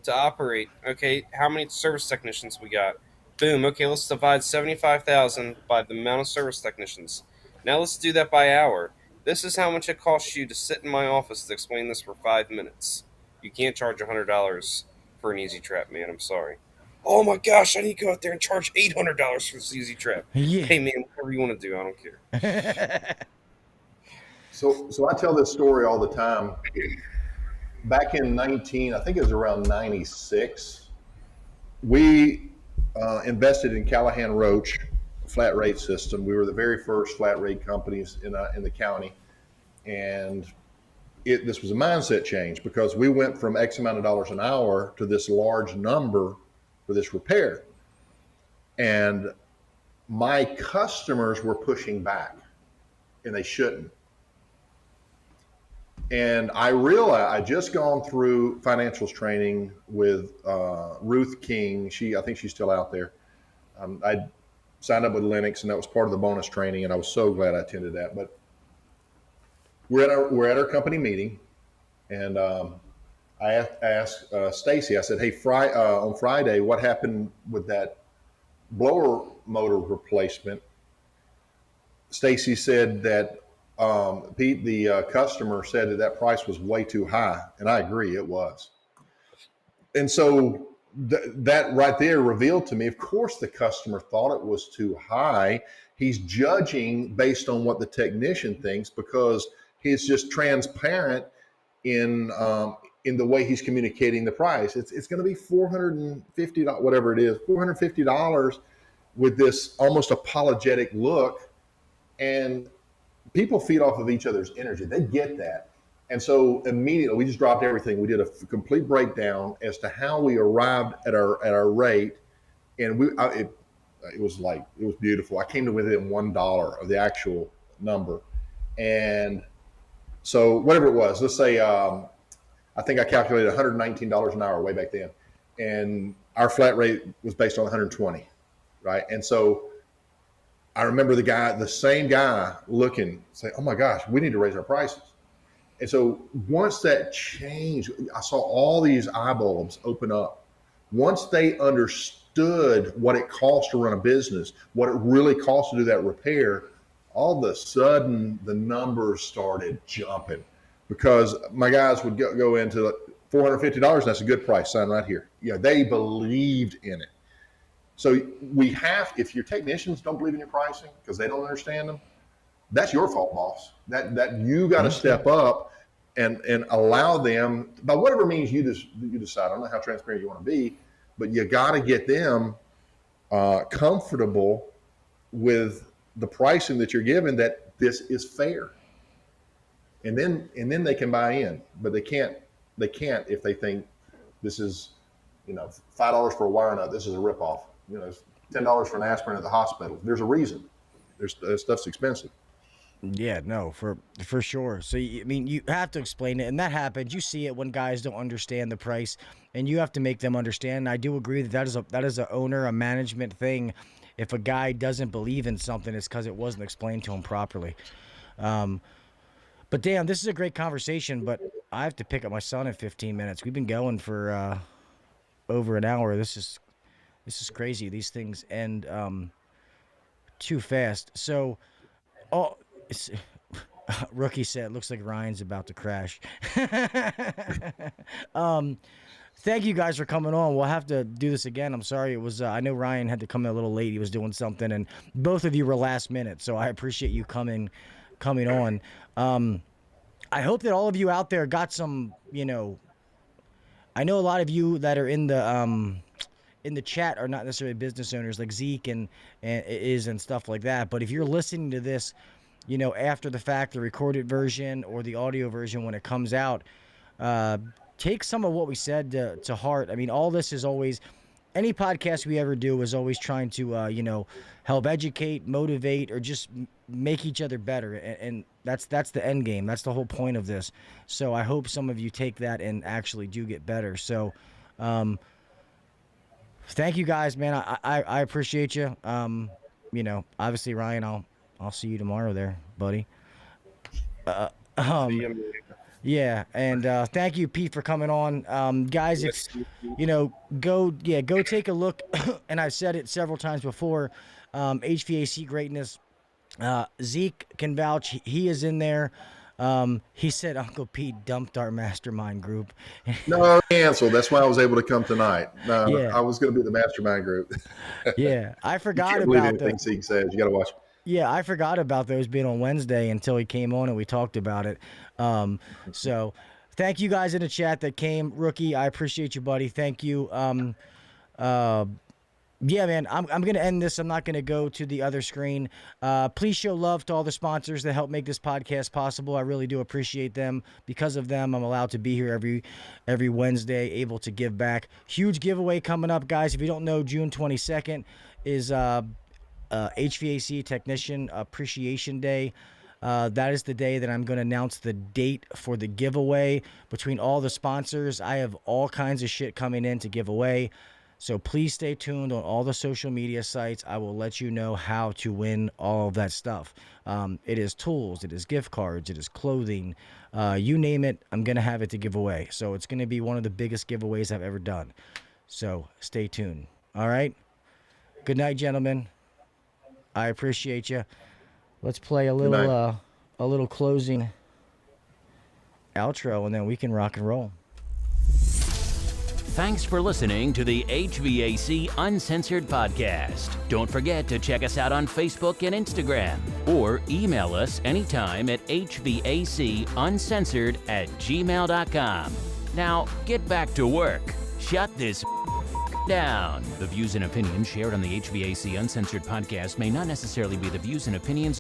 to operate. Okay, how many service technicians we got? Boom. Okay, let's divide 75,000 by the amount of service technicians. Now let's do that by hour. This is how much it costs you to sit in my office to explain this for 5 minutes. You can't charge $100 for an easy trap, man. I'm sorry. Oh my gosh, I need to go out there and charge $800 for this easy trap. Yeah. Hey man, whatever you want to do, I don't care. So I tell this story all the time. Back in I think it was around 96, we invested in Callahan Roach flat rate system. We were the very first flat rate companies in the county, and this was a mindset change because we went from X amount of dollars an hour to this large number for this repair, and my customers were pushing back, and they shouldn't. And I realized I just gone through financials training with Ruth King. I think she's still out there. I signed up with Linux, and that was part of the bonus training, and I was so glad I attended that. But we're at our company meeting, and I asked Stacy. I said, "Hey, on Friday, what happened with that blower motor replacement?" Stacy said that Pete, the customer, said that price was way too high, and I agree, it was. And so that right there revealed to me, of course, the customer thought it was too high. He's judging based on what the technician thinks because he's just transparent in the way he's communicating the price. It's going to be $450, whatever it is, $450 with this almost apologetic look, and people feed off of each other's energy. They get that. And so immediately we just dropped everything. We did a complete breakdown as to how we arrived at our rate. And it was beautiful. I came to within $1 of the actual number. And so whatever it was, let's say, I think I calculated $119 an hour way back then. And our flat rate was based on 120, right? And so I remember the same guy looking, say, oh my gosh, we need to raise our prices. And so once that changed, I saw all these eye bulbs open up. Once they understood what it costs to run a business, what it really costs to do that repair, all of a sudden the numbers started jumping, because my guys would go into $450, and that's a good price, sign right here. They believed in it. So if your technicians don't believe in your pricing because they don't understand them, that's your fault, boss. That you got to step up and allow them, by whatever means you decide. I don't know how transparent you want to be, but you got to get them comfortable with the pricing that you're given, that this is fair. And then they can buy in, but they can't if they think this is, $5 for a wire nut, this is a ripoff. $10 for an aspirin at the hospital. There's a reason. Stuff's expensive. Yeah, no, for sure. So, you have to explain it, and that happens. You see it when guys don't understand the price, and you have to make them understand. And I do agree that is a owner, a management thing. If a guy doesn't believe in something, it's because it wasn't explained to him properly. But damn, this is a great conversation, but I have to pick up my son in 15 minutes. We've been going for over an hour. This is crazy. These things end too fast. So, Rookie said, looks like Ryan's about to crash. Thank you guys for coming on. We'll have to do this again. I'm sorry. It was I know Ryan had to come in a little late. He was doing something, and both of you were last minute, so I appreciate you coming on. I hope that all of you out there got some, I know a lot of you that are in the chat are not necessarily business owners like Zeke and stuff like that. But if you're listening to this, after the fact, the recorded version or the audio version when it comes out, take some of what we said to heart. I mean, all this is always, any podcast we ever do is always trying to, help educate, motivate, or just make each other better. And that's the end game. That's the whole point of this. So I hope some of you take that and actually do get better. So, thank you guys, man. I appreciate you. Obviously, Ryan, I'll see you tomorrow there, buddy. Yeah, and thank you, Pete, for coming on. Guys, if go take a look. And I've said it several times before. HVAC greatness. Zeke can vouch. He is in there. He said Uncle Pete dumped our mastermind group. No, canceled. That's why I was able to come tonight. Yeah. I was going to be the mastermind group. Yeah, I forgot you about anything Zeke says. You got to watch. Yeah, I forgot about those being on Wednesday until he came on and we talked about it. So thank you guys in the chat that came. Rookie, I appreciate you, buddy. Thank you. Yeah, man, I'm going to end this. I'm not going to go to the other screen. Please show love to all the sponsors that help make this podcast possible. I really do appreciate them. Because of them, I'm allowed to be here every Wednesday, able to give back. Huge giveaway coming up, guys. If you don't know, June 22nd is HVAC Technician Appreciation Day. That is the day that I'm going to announce the date for the giveaway between all the sponsors. I have all kinds of shit coming in to give away. So please stay tuned on all the social media sites. I will let you know how to win all of that stuff. It is tools, it is gift cards, it is clothing. You name it, I'm going to have it to give away. So it's going to be one of the biggest giveaways I've ever done. So stay tuned. All right? Good night, gentlemen. I appreciate you. Let's play a little closing outro, and then we can rock and roll. Thanks for listening to the HVAC Uncensored Podcast. Don't forget to check us out on Facebook and Instagram, or email us anytime at hvacuncensored@gmail.com. Now, get back to work. Shut this down. The views and opinions shared on the HVAC Uncensored Podcast may not necessarily be the views and opinions